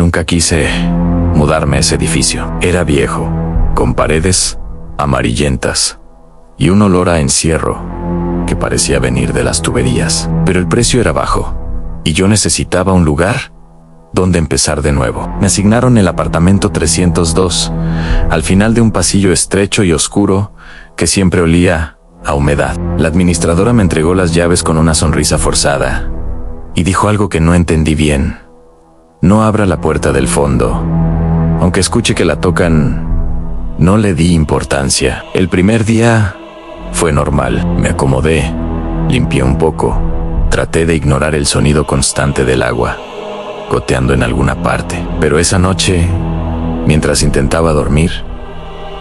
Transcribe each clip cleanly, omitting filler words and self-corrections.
Nunca quise mudarme a ese edificio. Era viejo, con paredes amarillentas y un olor a encierro que parecía venir de las tuberías. Pero el precio era bajo y yo necesitaba un lugar donde empezar de nuevo. Me asignaron el apartamento 302, al final de un pasillo estrecho y oscuro que siempre olía a humedad. La administradora me entregó las llaves con una sonrisa forzada y dijo algo que no entendí bien. No abra la puerta del fondo. Aunque escuche que la tocan, no le di importancia. El primer día fue normal. Me acomodé, limpié un poco, traté de ignorar el sonido constante del agua goteando en alguna parte. Pero esa noche, mientras intentaba dormir,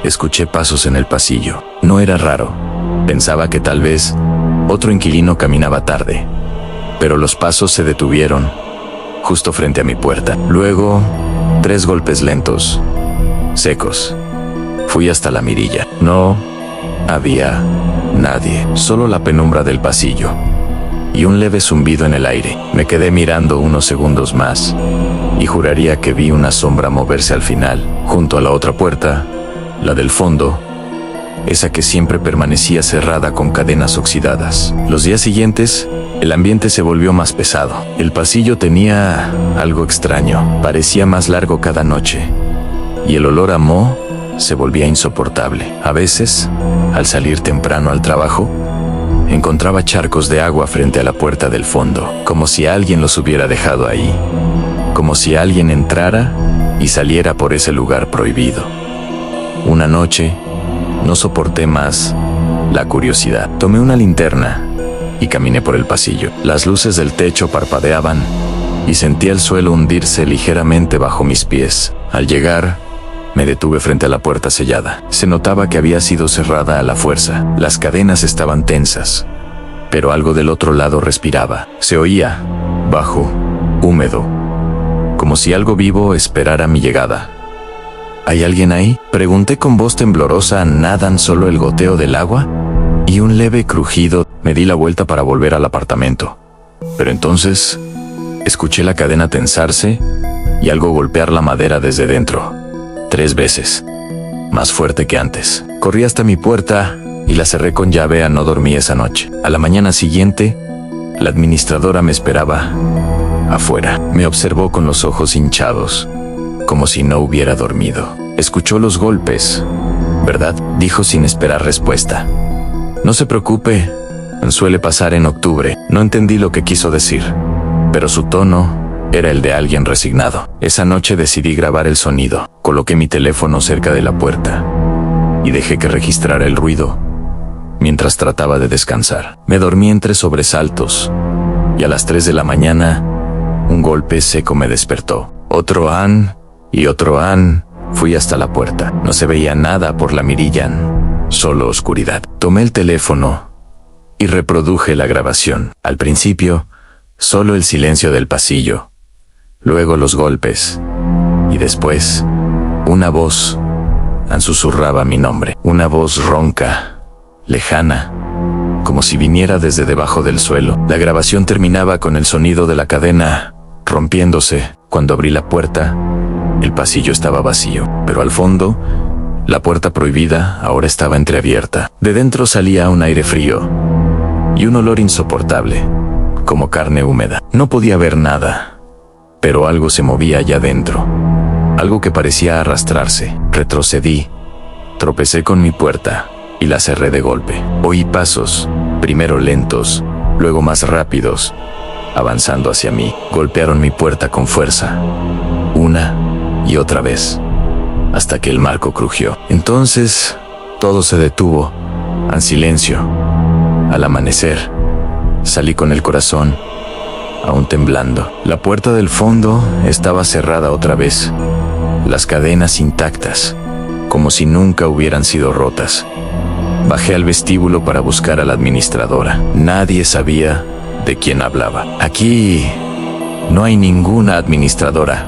escuché pasos en el pasillo. No era raro. Pensaba que tal vez otro inquilino caminaba tarde. Pero los pasos se detuvieron justo frente a mi puerta. Luego, 3 golpes lentos, secos. Fui hasta la mirilla. No había nadie, solo la penumbra del pasillo y un leve zumbido en el aire. Me quedé mirando unos segundos más y juraría que vi una sombra moverse al final, junto a la otra puerta, la del fondo, esa que siempre permanecía cerrada con cadenas oxidadas. Los días siguientes, el ambiente se volvió más pesado. El pasillo tenía algo extraño, parecía más largo cada noche, y el olor a moho se volvía insoportable. A veces, al salir temprano al trabajo, encontraba charcos de agua frente a la puerta del fondo, como si alguien los hubiera dejado ahí, como si alguien entrara y saliera por ese lugar prohibido. Una noche, no soporté más la curiosidad. Tomé una linterna y caminé por el pasillo. Las luces del techo parpadeaban y sentí el suelo hundirse ligeramente bajo mis pies. Al llegar, me detuve frente a la puerta sellada. Se notaba que había sido cerrada a la fuerza. Las cadenas estaban tensas, pero algo del otro lado respiraba. Se oía, bajo, húmedo, como si algo vivo esperara mi llegada. ¿Hay alguien ahí?, pregunté con voz temblorosa. Nadan solo el goteo del agua y un leve crujido. Me di la vuelta para volver al apartamento. Pero entonces, escuché la cadena tensarse y algo golpear la madera desde dentro. 3 veces, más fuerte que antes. Corrí hasta mi puerta y la cerré con llave. No dormí esa noche. A la mañana siguiente, la administradora me esperaba afuera. Me observó con los ojos hinchados, como si no hubiera dormido. Escuchó los golpes, ¿verdad?, dijo sin esperar respuesta. No se preocupe, suele pasar en octubre. No entendí lo que quiso decir, pero su tono era el de alguien resignado. Esa noche decidí grabar el sonido. Coloqué mi teléfono cerca de la puerta y dejé que registrara el ruido mientras trataba de descansar. Me dormí entre sobresaltos y a las 3 de la mañana, un golpe seco me despertó. Otro an y otro an. Fui hasta la puerta. No se veía nada por la mirilla, solo oscuridad. Tomé el teléfono y reproduje la grabación. Al principio, solo el silencio del pasillo. Luego los golpes. Y después, una voz susurraba mi nombre. Una voz ronca, lejana, como si viniera desde debajo del suelo. La grabación terminaba con el sonido de la cadena rompiéndose. Cuando abrí la puerta, el pasillo estaba vacío, pero al fondo, la puerta prohibida ahora estaba entreabierta. De dentro salía un aire frío y un olor insoportable, como carne húmeda. No podía ver nada, pero algo se movía allá dentro, algo que parecía arrastrarse. Retrocedí, tropecé con mi puerta y la cerré de golpe. Oí pasos, primero lentos, luego más rápidos, avanzando hacia mí. Golpearon mi puerta con fuerza, una y otra vez, hasta que el marco crujió. Entonces, todo se detuvo, en silencio. Al amanecer, salí con el corazón aún temblando. La puerta del fondo estaba cerrada otra vez, las cadenas intactas, como si nunca hubieran sido rotas. Bajé al vestíbulo para buscar a la administradora. Nadie sabía de quién hablaba. Aquí no hay ninguna administradora,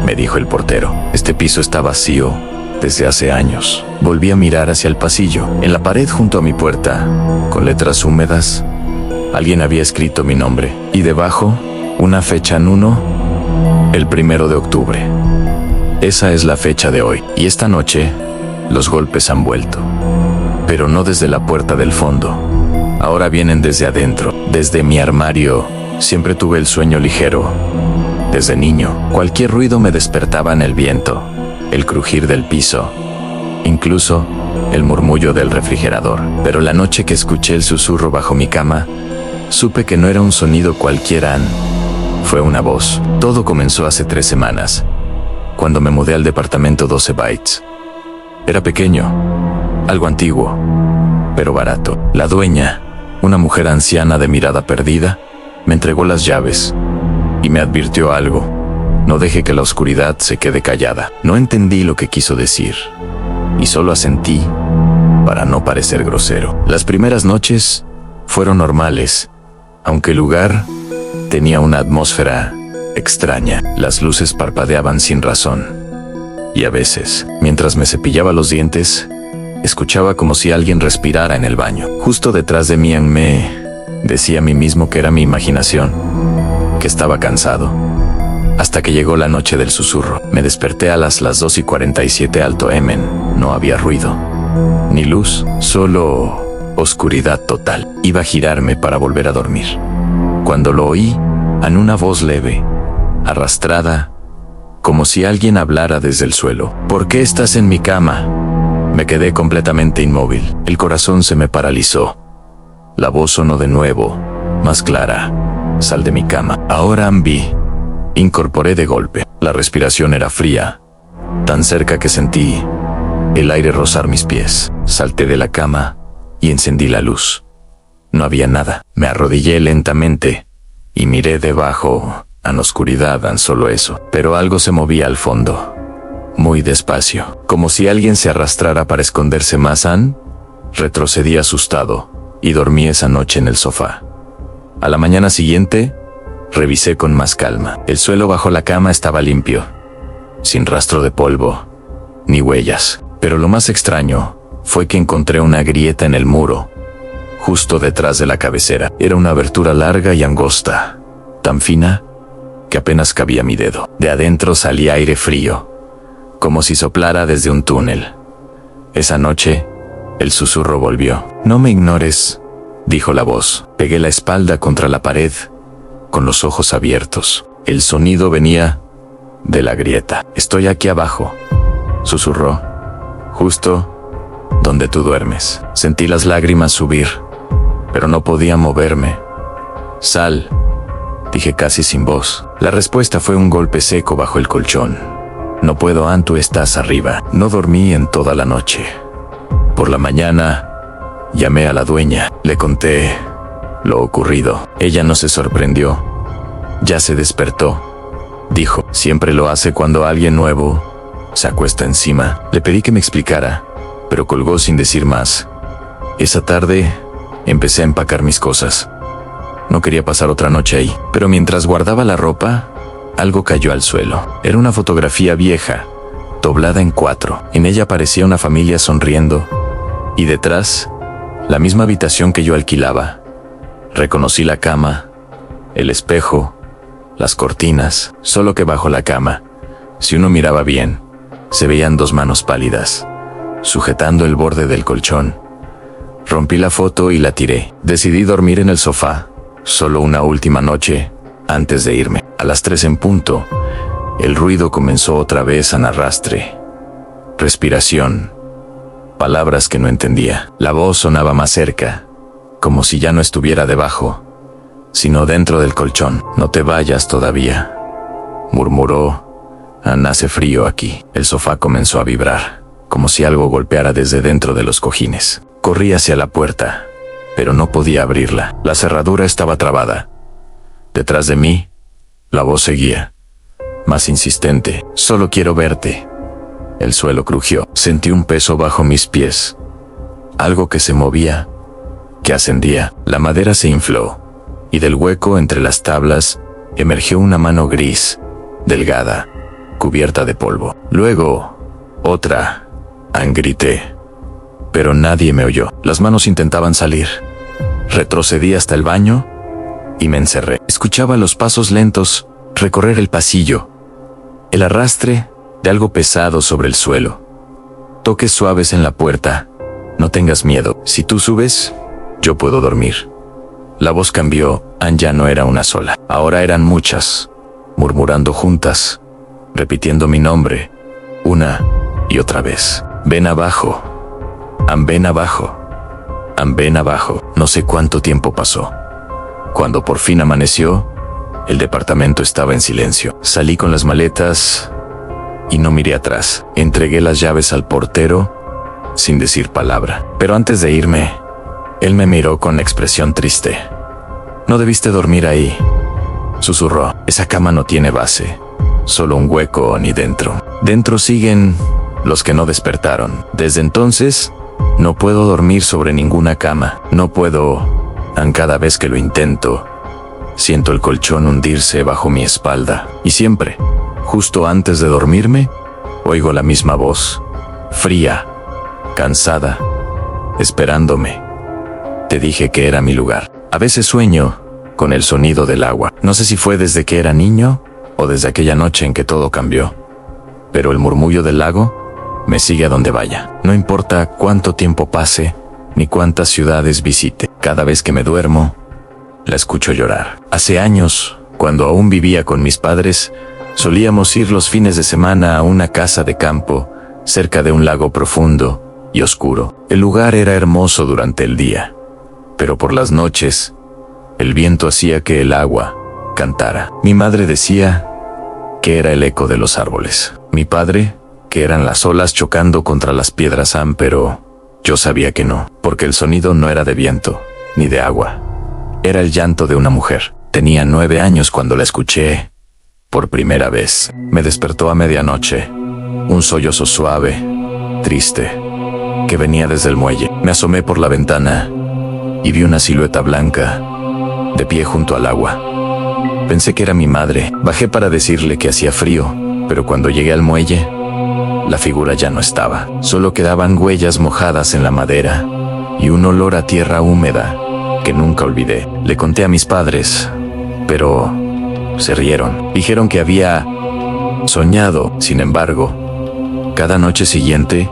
me dijo el portero. Este piso está vacío desde hace años. Volví a mirar hacia el pasillo. En la pared junto a mi puerta, con letras húmedas, alguien había escrito mi nombre. Y debajo, una fecha en 1 El 1 de octubre. Esa es la fecha de hoy. Y esta noche, los golpes han vuelto. Pero no desde la puerta del fondo. Ahora vienen desde adentro. Desde mi armario, siempre tuve el sueño ligero. Desde niño, cualquier ruido me despertaba en el viento, el crujir del piso, incluso el murmullo del refrigerador. Pero la noche que escuché el susurro bajo mi cama, supe que no era un sonido cualquiera, fue una voz. Todo comenzó hace 3 semanas, cuando me mudé al departamento 12 Bytes. Era pequeño, algo antiguo, pero barato. La dueña, una mujer anciana de mirada perdida, me entregó las llaves y me advirtió algo: no deje que la oscuridad se quede callada. No entendí lo que quiso decir y solo asentí para no parecer grosero. Las primeras noches fueron normales, aunque el lugar tenía una atmósfera extraña. Las luces parpadeaban sin razón y a veces, mientras me cepillaba los dientes, escuchaba como si alguien respirara en el baño. Justo detrás de mí me decía a mí mismo que era mi imaginación, que estaba cansado. Hasta que llegó la noche del susurro. Me desperté a las 2:47 alto Emen. No había ruido, ni luz, solo oscuridad total. Iba a girarme para volver a dormir, cuando lo oí en una voz leve, arrastrada, como si alguien hablara desde el suelo. ¿Por qué estás en mi cama? Me quedé completamente inmóvil. El corazón se me paralizó. La voz sonó de nuevo, más clara. Sal de mi cama. Ahora Ambi. Incorporé de golpe. La respiración era fría, tan cerca que sentí el aire rozar mis pies. Salté de la cama y encendí la luz. No había nada. Me arrodillé lentamente y miré debajo. En oscuridad, tan solo eso. Pero algo se movía al fondo, muy despacio, como si alguien se arrastrara para esconderse más. Retrocedí asustado y dormí esa noche en el sofá. A la mañana siguiente, revisé con más calma. El suelo bajo la cama estaba limpio, sin rastro de polvo, ni huellas. Pero lo más extraño fue que encontré una grieta en el muro, justo detrás de la cabecera. Era una abertura larga y angosta, tan fina que apenas cabía mi dedo. De adentro salía aire frío, como si soplara desde un túnel. Esa noche, el susurro volvió. No me ignores, dijo la voz. Pegué la espalda contra la pared, con los ojos abiertos. El sonido venía de la grieta. Estoy aquí abajo, susurró, justo donde tú duermes. Sentí las lágrimas subir, pero no podía moverme. Sal, dije casi sin voz. La respuesta fue un golpe seco bajo el colchón. No puedo, tú estás arriba. No dormí en toda la noche. Por la mañana, llamé a la dueña. Le conté lo ocurrido. Ella no se sorprendió. Ya se despertó, dijo. Siempre lo hace cuando alguien nuevo se acuesta encima. Le pedí que me explicara, pero colgó sin decir más. Esa tarde, empecé a empacar mis cosas. No quería pasar otra noche ahí. Pero mientras guardaba la ropa, algo cayó al suelo. Era una fotografía vieja, doblada en 4. En ella aparecía una familia sonriendo, y detrás, la misma habitación que yo alquilaba. Reconocí la cama, el espejo, las cortinas, solo que bajo la cama, si uno miraba bien, se veían 2 manos pálidas, sujetando el borde del colchón. Rompí la foto y la tiré. Decidí dormir en el sofá, solo una última noche, antes de irme. A las 3 en punto, el ruido comenzó otra vez en arrastre. Respiración. Palabras que no entendía. La voz sonaba más cerca, como si ya no estuviera debajo, sino dentro del colchón. No te vayas todavía, murmuró. Hace frío aquí. El sofá comenzó a vibrar, como si algo golpeara desde dentro de los cojines. Corrí hacia la puerta, pero no podía abrirla. La cerradura estaba trabada. Detrás de mí, la voz seguía, más insistente. Solo quiero verte. El suelo crujió. Sentí un peso bajo mis pies. Algo que se movía, que ascendía. La madera se infló, y del hueco entre las tablas emergió una mano gris, delgada, cubierta de polvo. Luego, otra. Grité. Pero nadie me oyó. Las manos intentaban salir. Retrocedí hasta el baño y me encerré. Escuchaba los pasos lentos, recorrer el pasillo, el arrastre de algo pesado sobre el suelo. Toques suaves en la puerta. No tengas miedo. Si tú subes, yo puedo dormir. La voz cambió. Ya no era una sola. Ahora eran muchas, murmurando juntas, repitiendo mi nombre, una y otra vez. Ven abajo. Ven abajo. Ven abajo. No sé cuánto tiempo pasó. Cuando por fin amaneció, el departamento estaba en silencio. Salí con las maletas y no miré atrás. Entregué las llaves al portero sin decir palabra. Pero antes de irme, él me miró con expresión triste. No debiste dormir ahí, susurró. Esa cama no tiene base, solo un hueco ni dentro. Dentro siguen los que no despertaron. Desde entonces, no puedo dormir sobre ninguna cama. No puedo. Cada vez que lo intento, siento el colchón hundirse bajo mi espalda. Y siempre, justo antes de dormirme, oigo la misma voz, fría, cansada, esperándome. Te dije que era mi lugar. A veces sueño con el sonido del agua. No sé si fue desde que era niño o desde aquella noche en que todo cambió. Pero el murmullo del lago me sigue a donde vaya. No importa cuánto tiempo pase, ni cuántas ciudades visite. Cada vez que me duermo, la escucho llorar. Hace años, cuando aún vivía con mis padres, solíamos ir los fines de semana a una casa de campo, cerca de un lago profundo y oscuro. El lugar era hermoso durante el día, pero por las noches, el viento hacía que el agua cantara. Mi madre decía que era el eco de los árboles. Mi padre, que eran las olas chocando contra las piedras, pero yo sabía que no, porque el sonido no era de viento, ni de agua. Era el llanto de una mujer. Tenía 9 años cuando la escuché por primera vez. Me despertó a medianoche, un sollozo suave, triste, que venía desde el muelle. Me asomé por la ventana y vi una silueta blanca, de pie junto al agua. Pensé que era mi madre. Bajé para decirle que hacía frío, pero cuando llegué al muelle, la figura ya no estaba. Solo quedaban huellas mojadas en la madera y un olor a tierra húmeda que nunca olvidé. Le conté a mis padres, pero se rieron. Dijeron que había soñado. Sin embargo, cada noche siguiente,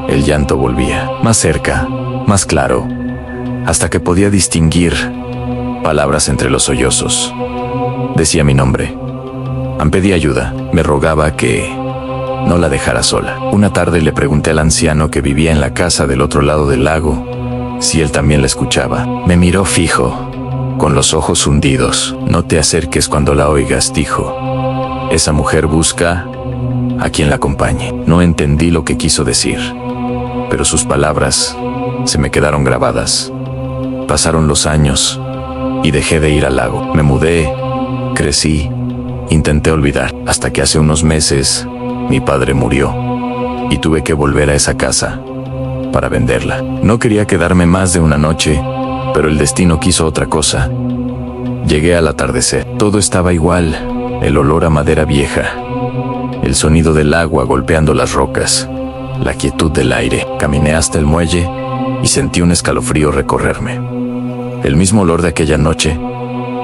el llanto volvía. Más cerca, más claro, hasta que podía distinguir palabras entre los sollozos. Decía mi nombre. Pedí ayuda. Me rogaba que no la dejara sola. Una tarde le pregunté al anciano que vivía en la casa del otro lado del lago si él también la escuchaba. Me miró fijo, con los ojos hundidos. No te acerques cuando la oigas, dijo. Esa mujer busca a quien la acompañe. No entendí lo que quiso decir, pero sus palabras se me quedaron grabadas. Pasaron los años y dejé de ir al lago. Me mudé, crecí, intenté olvidar, hasta que hace unos meses mi padre murió y tuve que volver a esa casa para venderla. No quería quedarme más de una noche, pero el destino quiso otra cosa. Llegué al atardecer. Todo estaba igual, el olor a madera vieja, el sonido del agua golpeando las rocas, la quietud del aire. Caminé hasta el muelle y sentí un escalofrío recorrerme. El mismo olor de aquella noche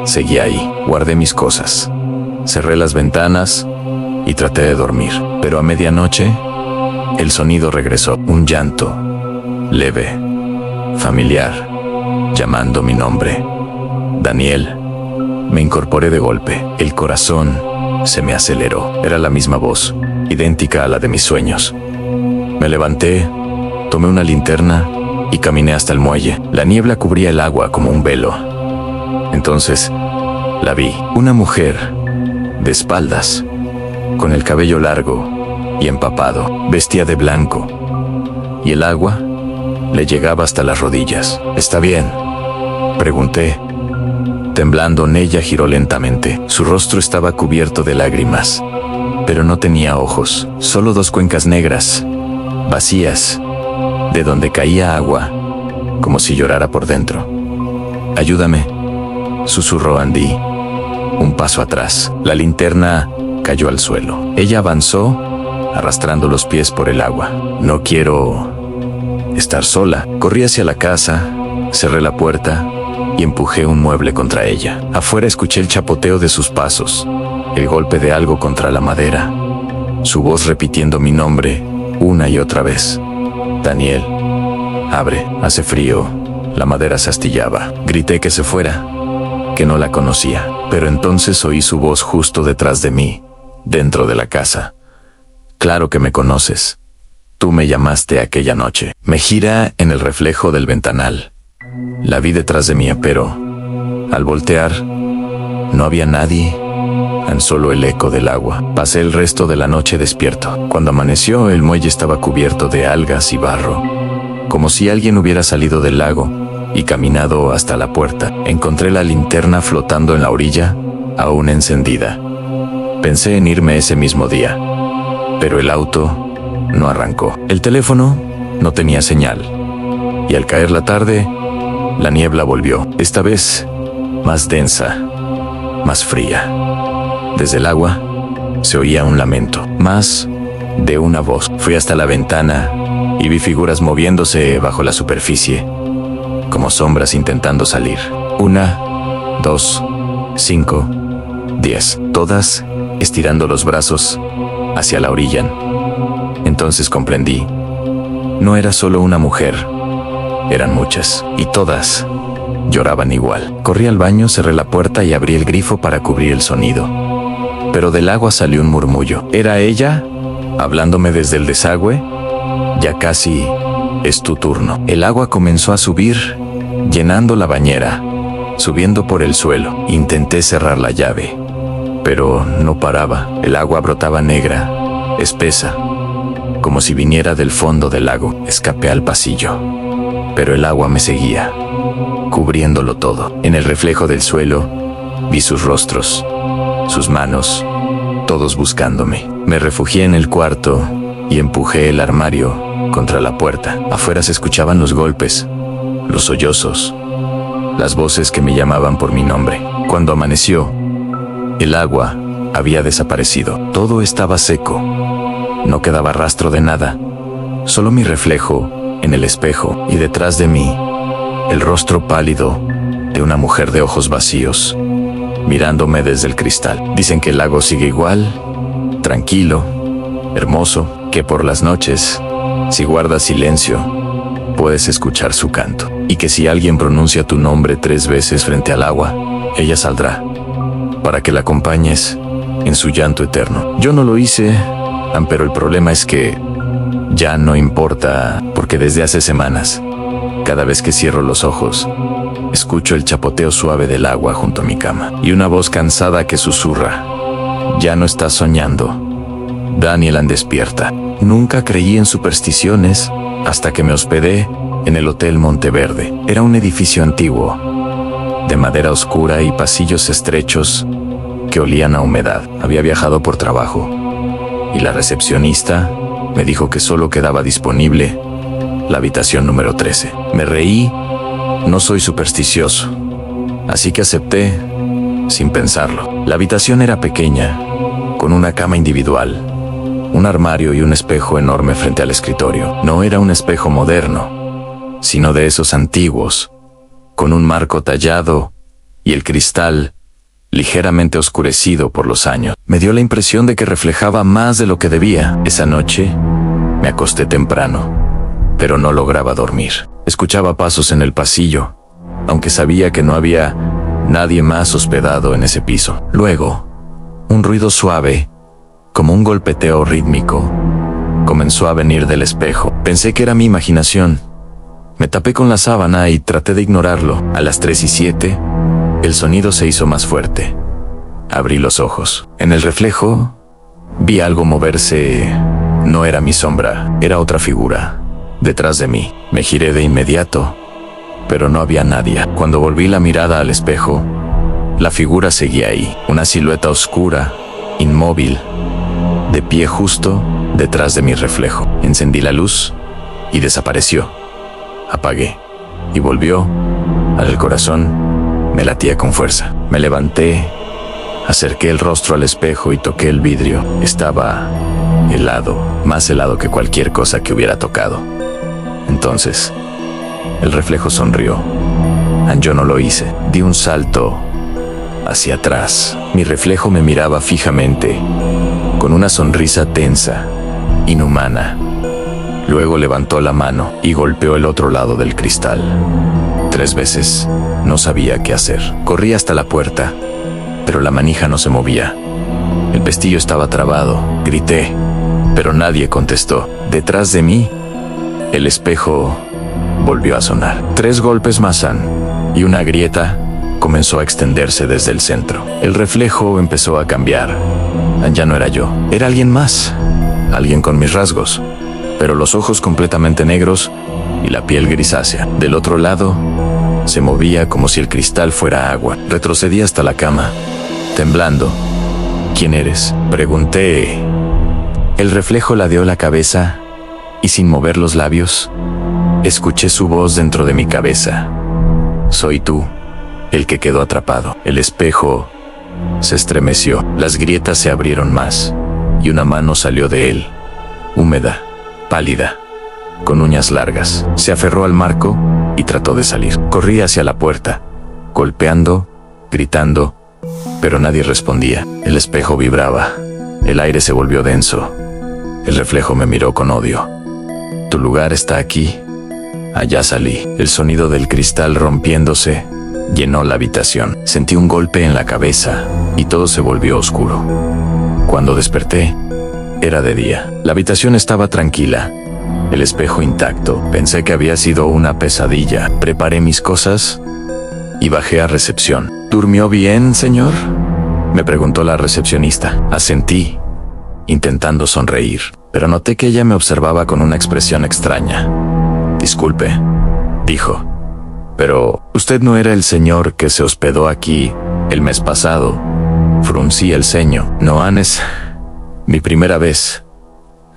seguía ahí. Guardé mis cosas, cerré las ventanas y traté de dormir. Pero a medianoche, el sonido regresó. Un llanto, leve, familiar, llamando mi nombre. Daniel. Me incorporé de golpe. El corazón se me aceleró. Era la misma voz, idéntica a la de mis sueños. Me levanté, tomé una linterna y caminé hasta el muelle. La niebla cubría el agua como un velo. Entonces, la vi. Una mujer, de espaldas, con el cabello largo y empapado. Vestía de blanco, y el agua le llegaba hasta las rodillas. ¿Está bien?, pregunté. Temblando, ella giró lentamente. Su rostro estaba cubierto de lágrimas, pero no tenía ojos, solo 2 cuencas negras, vacías, de donde caía agua, como si llorara por dentro. Ayúdame, susurró Andy. Un paso atrás. La linterna cayó al suelo. Ella avanzó, arrastrando los pies por el agua. No quiero estar sola. Corrí hacia la casa, cerré la puerta y empujé un mueble contra ella. Afuera escuché el chapoteo de sus pasos el golpe de algo contra la madera, su voz repitiendo mi nombre una y otra vez. Daniel, abre, hace frío. La madera se astillaba. Grité que se fuera, que no la conocía, pero entonces oí su voz justo detrás de mí, dentro de la casa. Claro que me conoces. Tú me llamaste aquella noche. Me gira en el reflejo del ventanal. La vi detrás de mí, pero al voltear, no había nadie, tan solo el eco del agua. Pasé el resto de la noche despierto. Cuando amaneció, el muelle estaba cubierto de algas y barro, como si alguien hubiera salido del lago y caminado hasta la puerta. Encontré la linterna flotando en la orilla, aún encendida. Pensé en irme ese mismo día, pero el auto no arrancó. El teléfono no tenía señal, y al caer la tarde, la niebla volvió, esta vez más densa, más fría. Desde el agua se oía un lamento, más de una voz. Fui hasta la ventana y vi figuras moviéndose bajo la superficie, como sombras intentando salir. 1, 2, 5, 10, todas estirando los brazos hacia la orilla. Entonces comprendí. No era solo una mujer, eran muchas, y todas lloraban igual. Corrí al baño, cerré la puerta y abrí el grifo para cubrir el sonido. Pero del agua salió un murmullo. ¿Era ella hablándome desde el desagüe? Ya casi es tu turno. El agua comenzó a subir, llenando la bañera, subiendo por el suelo. Intenté cerrar la llave, pero no paraba. El agua brotaba negra, espesa, como si viniera del fondo del lago. Escapé al pasillo, pero el agua me seguía, cubriéndolo todo. En el reflejo del suelo, vi sus rostros, sus manos, todos buscándome. Me refugié en el cuarto y empujé el armario contra la puerta. Afuera se escuchaban los golpes, los sollozos, las voces que me llamaban por mi nombre. Cuando amaneció, el agua había desaparecido. Todo estaba seco. No quedaba rastro de nada, solo mi reflejo en el espejo, y detrás de mí, el rostro pálido de una mujer de ojos vacíos, mirándome desde el cristal. Dicen que el lago sigue igual, tranquilo, hermoso, que por las noches, si guardas silencio, puedes escuchar su canto, y que si alguien pronuncia tu nombre 3 veces frente al agua, ella saldrá, para que la acompañes en su llanto eterno. Yo no lo hice, pero el problema es que ya no importa, porque desde hace semanas, cada vez que cierro los ojos, escucho el chapoteo suave del agua junto a mi cama, y una voz cansada que susurra: ya no estás soñando, Daniel, despierta. Nunca creí en supersticiones hasta que me hospedé en el Hotel Monteverde. Era un edificio antiguo, de madera oscura y pasillos estrechos que olían a humedad. Había viajado por trabajo, y la recepcionista me dijo que solo quedaba disponible la habitación número 13. Me reí, no soy supersticioso, así que acepté sin pensarlo. La habitación era pequeña, con una cama individual, un armario y un espejo enorme frente al escritorio. No era un espejo moderno, sino de esos antiguos, con un marco tallado y el cristal ligeramente oscurecido por los años. Me dio la impresión de que reflejaba más de lo que debía. Esa noche me acosté temprano, pero no lograba dormir. Escuchaba pasos en el pasillo, aunque sabía que no había nadie más hospedado en ese piso. Luego, un ruido suave, como un golpeteo rítmico, comenzó a venir del espejo. Pensé que era mi imaginación. Me tapé con la sábana y traté de ignorarlo. A las 3:07, el sonido se hizo más fuerte. Abrí los ojos. En el reflejo, vi algo moverse. No era mi sombra, era otra figura, detrás de mí. Me giré de inmediato, pero no había nadie. Cuando volví la mirada al espejo, la figura seguía ahí, una silueta oscura, inmóvil, de pie justo detrás de mi reflejo. Encendí la luz y desapareció. Apagué y volvió. Al corazón me latía con fuerza. Me levanté, acerqué el rostro al espejo y toqué el vidrio. Estaba helado, más helado que cualquier cosa que hubiera tocado. Entonces, el reflejo sonrió. Yo no lo hice. Di un salto hacia atrás. Mi reflejo me miraba fijamente, con una sonrisa tensa, inhumana. Luego levantó la mano y golpeó el otro lado del cristal. 3 veces. No sabía qué hacer. Corrí hasta la puerta, pero la manija no se movía. El pestillo estaba trabado. Grité, pero nadie contestó. Detrás de mí, el espejo volvió a sonar. 3 golpes más y una grieta comenzó a extenderse desde el centro. El reflejo empezó a cambiar. Ya no era yo, era alguien más. Alguien con mis rasgos, pero los ojos completamente negros y la piel grisácea. Del otro lado, se movía como si el cristal fuera agua. Retrocedí hasta la cama, temblando. ¿Quién eres?, pregunté. El reflejo ladeó la cabeza y, sin mover los labios, escuché su voz dentro de mi cabeza. Soy tú, el que quedó atrapado. El espejo se estremeció, las grietas se abrieron más y una mano salió de él, húmeda, pálida, con uñas largas. Se aferró al marco y trató de salir. Corrí hacia la puerta, golpeando, gritando, pero nadie respondía. El espejo vibraba, el aire se volvió denso. El reflejo me miró con odio. Tu lugar está aquí. Allá salí. El sonido del cristal rompiéndose llenó la habitación. Sentí un golpe en la cabeza y todo se volvió oscuro. Cuando desperté, era de día. La habitación estaba tranquila, el espejo intacto. Pensé que había sido una pesadilla. Preparé mis cosas y bajé a recepción. ¿Durmió bien, señor?, me preguntó la recepcionista. Asentí, intentando sonreír, pero noté que ella me observaba con una expresión extraña. Disculpe, dijo, pero usted no era el señor que se hospedó aquí el mes pasado. Fruncí el ceño. No, es mi primera vez.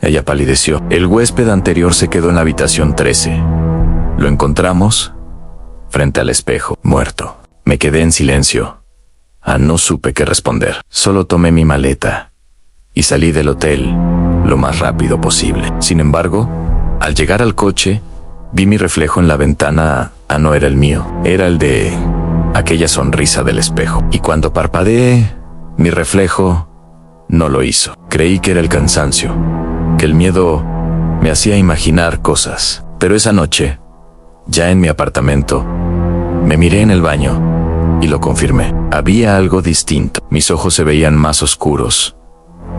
Ella palideció. El huésped anterior se quedó en la habitación 13. Lo encontramos frente al espejo, muerto. Me quedé en silencio. No supe qué responder. Solo tomé mi maleta y salí del hotel lo más rápido posible. Sin embargo, al llegar al coche, vi mi reflejo en la ventana. No era el mío, era el de aquella sonrisa del espejo. Y cuando parpadeé, mi reflejo no lo hizo. Creí que era el cansancio, que el miedo me hacía imaginar cosas. Pero esa noche, ya en mi apartamento, me miré en el baño y lo confirmé. Había algo distinto. Mis ojos se veían más oscuros,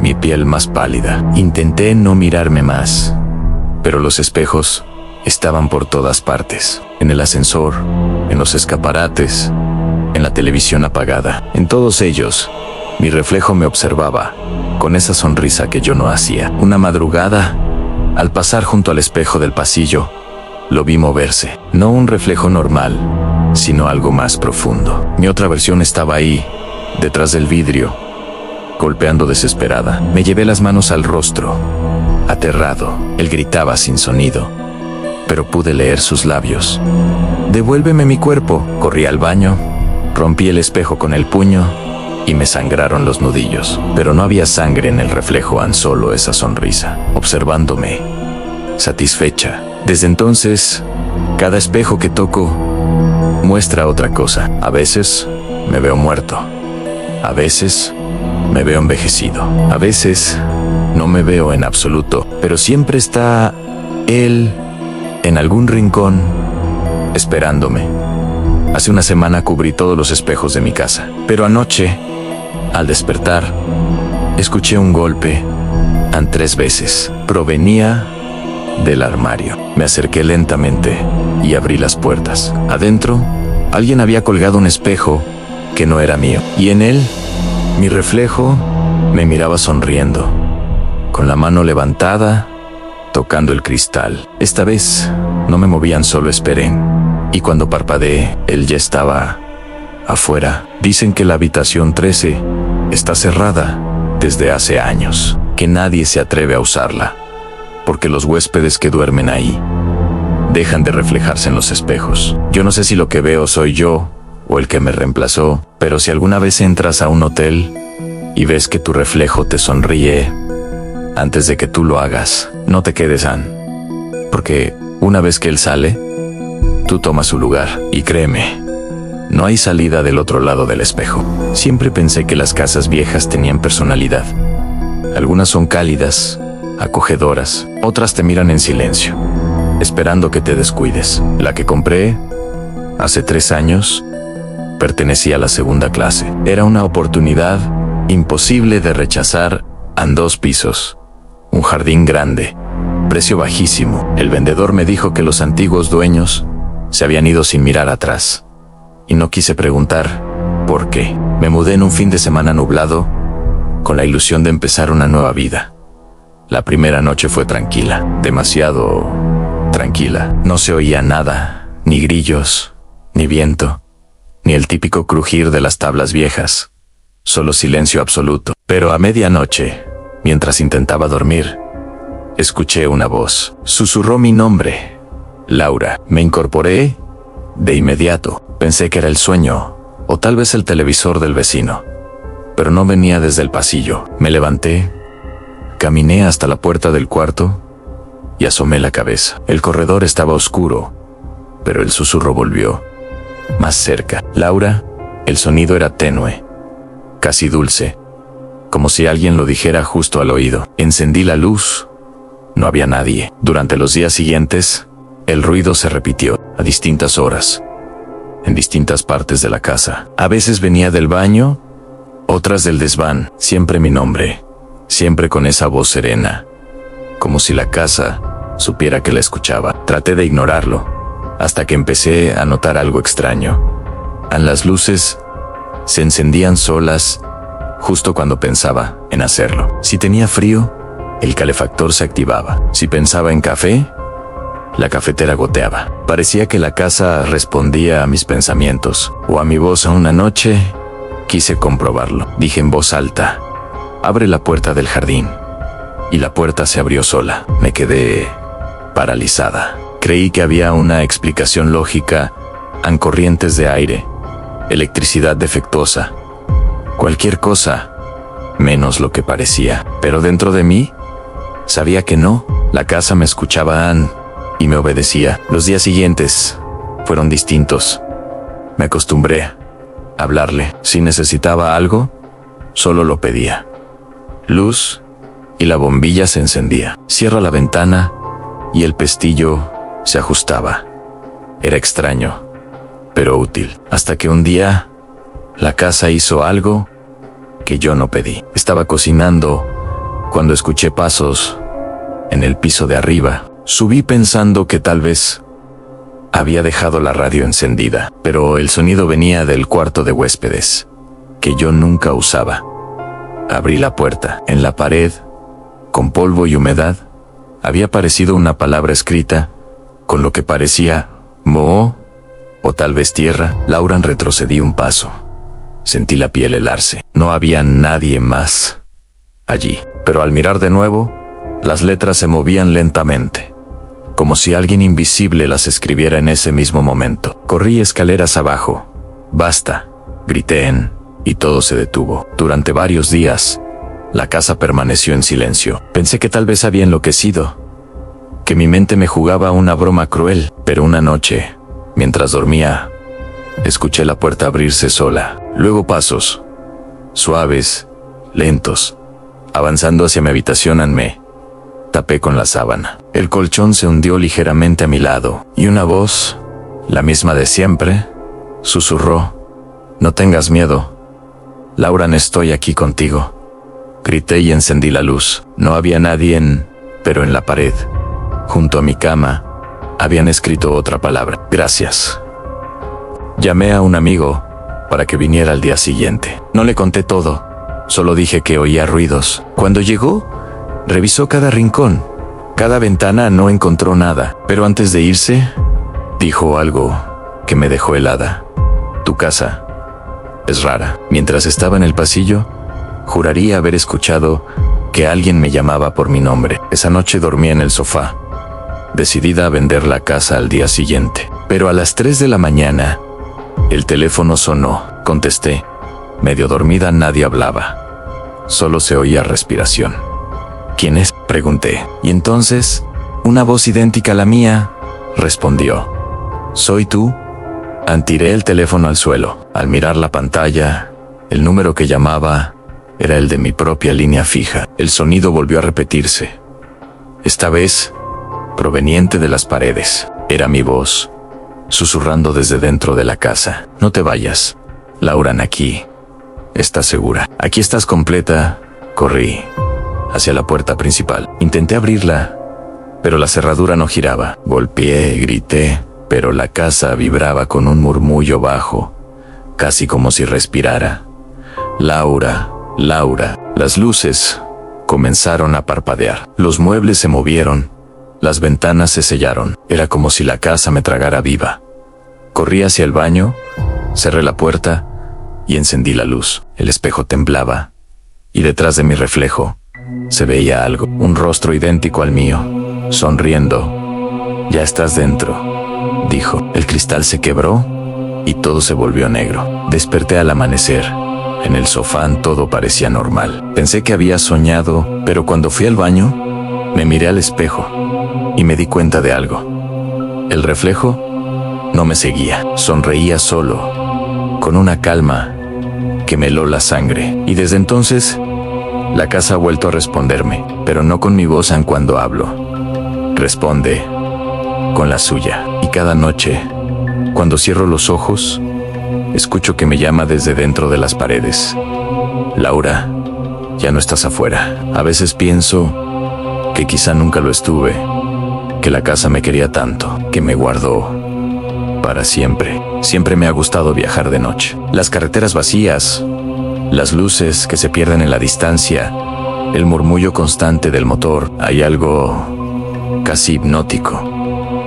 mi piel más pálida. Intenté no mirarme más, pero los espejos estaban por todas partes. En el ascensor, en los escaparates, en la televisión apagada. En todos ellos, mi reflejo me observaba, con esa sonrisa que yo no hacía. Una madrugada, al pasar junto al espejo del pasillo, lo vi moverse. No un reflejo normal, sino algo más profundo. Mi otra versión estaba ahí, detrás del vidrio, golpeando desesperada. Me llevé las manos al rostro, aterrado. Él gritaba sin sonido, pero pude leer sus labios. «Devuélveme mi cuerpo». Corrí al baño, rompí el espejo con el puño y me sangraron los nudillos. Pero no había sangre en el reflejo, solo esa sonrisa, observándome, satisfecha. Desde entonces, cada espejo que toco muestra otra cosa. A veces me veo muerto, a veces me veo envejecido, a veces no me veo en absoluto, pero siempre está él en algún rincón, esperándome. Hace una semana cubrí todos los espejos de mi casa, pero anoche, al despertar, escuché un golpe 3 veces. Provenía del armario. Me acerqué lentamente y abrí las puertas. Adentro, alguien había colgado un espejo que no era mío, y en él, mi reflejo me miraba sonriendo, con la mano levantada, tocando el cristal. Esta vez no me movían, solo esperé. Y cuando parpadeé, él ya estaba afuera. Dicen que la habitación 13 está cerrada desde hace años, que nadie se atreve a usarla, porque los huéspedes que duermen ahí dejan de reflejarse en los espejos. Yo no sé si lo que veo soy yo o el que me reemplazó, pero si alguna vez entras a un hotel y ves que tu reflejo te sonríe, antes de que tú lo hagas, no te quedes, porque una vez que él sale, tú tomas su lugar. Y créeme, No hay salida del otro lado del espejo. Siempre pensé que las casas viejas tenían personalidad. Algunas son cálidas, acogedoras, otras te miran en silencio, esperando que te descuides. La que compré hace 3 años pertenecía a la segunda clase. Era una oportunidad imposible de rechazar. En 2 pisos, un jardín grande, precio bajísimo. El vendedor me dijo que los antiguos dueños se habían ido sin mirar atrás, y no quise preguntar por qué. Me mudé en un fin de semana nublado, con la ilusión de empezar una nueva vida. La primera noche fue tranquila, demasiado tranquila. No se oía nada, ni grillos, ni viento, ni el típico crujir de las tablas viejas. Solo silencio absoluto. Pero a medianoche, mientras intentaba dormir, escuché una voz. Susurró mi nombre. Laura. Me incorporé de inmediato. Pensé que era el sueño, o tal vez el televisor del vecino. Pero no venía desde el pasillo. Me levanté, caminé hasta la puerta del cuarto y asomé la cabeza. El corredor estaba oscuro, pero el susurro volvió. Más cerca. Laura. El sonido era tenue, casi dulce, como si alguien lo dijera justo al oído. Encendí la luz. No había nadie. Durante los días siguientes, el ruido se repitió, a distintas horas, en distintas partes de la casa. A veces venía del baño, otras del desván. Siempre mi nombre, siempre con esa voz serena, como si la casa supiera que la escuchaba. Traté de ignorarlo, hasta que empecé a notar algo extraño. Las luces se encendían solas justo cuando pensaba en hacerlo. Si tenía frío, el calefactor se activaba. Si pensaba en café, la cafetera goteaba. Parecía que la casa respondía a mis pensamientos o a mi voz. Una noche quise comprobarlo. Dije en voz alta: abre la puerta del jardín. Y la puerta se abrió sola. Me quedé paralizada. Creí que había una explicación lógica: corrientes de aire, electricidad defectuosa, cualquier cosa menos lo que parecía. Pero dentro de mí sabía que no. La casa me escuchaba y me obedecía. Los días siguientes fueron distintos. Me acostumbré a hablarle. Si necesitaba algo, solo lo pedía. Luz, y la bombilla se encendía. Cierro la ventana y el pestillo se ajustaba. Era extraño, pero útil. Hasta que un día, la casa hizo algo que yo no pedí. Estaba cocinando cuando escuché pasos en el piso de arriba. Subí pensando que tal vez había dejado la radio encendida, pero el sonido venía del cuarto de huéspedes, que yo nunca usaba. Abrí la puerta. En la pared, con polvo y humedad, había aparecido una palabra escrita, con lo que parecía moho, o tal vez tierra. Laura. Retrocedí un paso. Sentí la piel helarse. No había nadie más allí. Pero al mirar de nuevo, las letras se movían lentamente, como si alguien invisible las escribiera en ese mismo momento. Corrí escaleras abajo. Basta, grité y todo se detuvo. Durante varios días, la casa permaneció en silencio. Pensé que tal vez había enloquecido, que mi mente me jugaba una broma cruel. Pero una noche, mientras dormía, escuché la puerta abrirse sola. Luego pasos, suaves, lentos, avanzando hacia mi habitación. Me tapé con la sábana. El colchón se hundió ligeramente a mi lado, y una voz, la misma de siempre, susurró: no tengas miedo, Laura, estoy aquí contigo. Grité y encendí la luz. No había nadie pero en la pared, junto a mi cama, habían escrito otra palabra: gracias. Llamé a un amigo para que viniera al día siguiente. No le conté todo, solo dije que oía ruidos. Cuando llegó, revisó cada rincón, cada ventana. No encontró nada, pero antes de irse, dijo algo que me dejó helada: tu casa es rara. Mientras estaba en el pasillo, juraría haber escuchado que alguien me llamaba por mi nombre. Esa noche dormí en el sofá, decidida a vender la casa al día siguiente. Pero a las 3 de la mañana, el teléfono sonó. Contesté. Medio dormida, nadie hablaba. Solo se oía respiración. ¿Quién es?, pregunté. Y entonces, una voz idéntica a la mía respondió: ¿soy tú? Tiré el teléfono al suelo. Al mirar la pantalla, el número que llamaba era el de mi propia línea fija. El sonido volvió a repetirse. Esta vez, proveniente de las paredes. Era mi voz, susurrando desde dentro de la casa. No te vayas, Laura aquí. ¿Estás segura? Aquí estás completa. Corrí hacia la puerta principal. Intenté abrirla, pero la cerradura no giraba. Golpeé, grité, pero la casa vibraba con un murmullo bajo, casi como si respirara. Laura, Laura. Las luces comenzaron a parpadear. Los muebles se movieron. Las ventanas se sellaron. Era como si la casa me tragara viva. Corrí hacia el baño, cerré la puerta y encendí la luz. El espejo temblaba y detrás de mi reflejo se veía algo, un rostro idéntico al mío, sonriendo. Ya estás dentro, dijo. El cristal se quebró y todo se volvió negro. Desperté al amanecer. En el sofá todo parecía normal. Pensé que había soñado, pero cuando fui al baño, me miré al espejo y me di cuenta de algo. El reflejo no me seguía, sonreía solo, con una calma que me heló la sangre. Y desde entonces, la casa ha vuelto a responderme, pero no con mi voz aun cuando hablo. Responde con la suya. Y cada noche, cuando cierro los ojos, escucho que me llama desde dentro de las paredes. Laura, ya no estás afuera. A veces pienso que quizá nunca lo estuve, que la casa me quería tanto, que me guardó para siempre. Siempre me ha gustado viajar de noche. Las carreteras vacías, las luces que se pierden en la distancia, el murmullo constante del motor. Hay algo casi hipnótico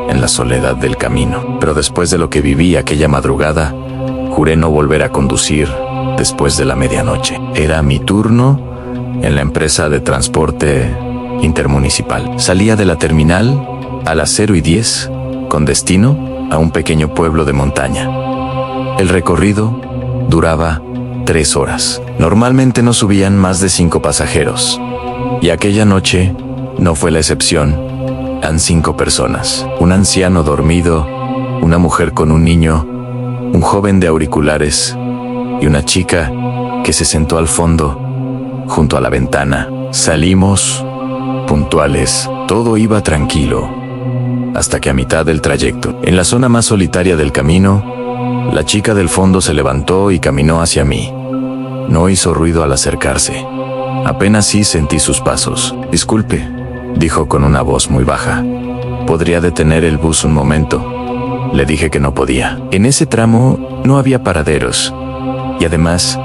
en la soledad del camino. Pero después de lo que viví aquella madrugada, juré no volver a conducir después de la medianoche. Era mi turno en la empresa de transporte intermunicipal. Salía de la terminal a las 0:10 con destino a un pequeño pueblo de montaña. El recorrido duraba 3 horas. Normalmente no subían más de 5 pasajeros. Y aquella noche no fue la excepción. Eran 5 personas. Un anciano dormido, una mujer con un niño, un joven de auriculares y una chica que se sentó al fondo, junto a la ventana. Salimos puntuales. Todo iba tranquilo. Hasta que a mitad del trayecto, en la zona más solitaria del camino, la chica del fondo se levantó y caminó hacia mí. No hizo ruido al acercarse. Apenas sí sentí sus pasos. Disculpe, dijo con una voz muy baja. ¿Podría detener el bus un momento? Le dije que no podía. En ese tramo no había paraderos. Y además,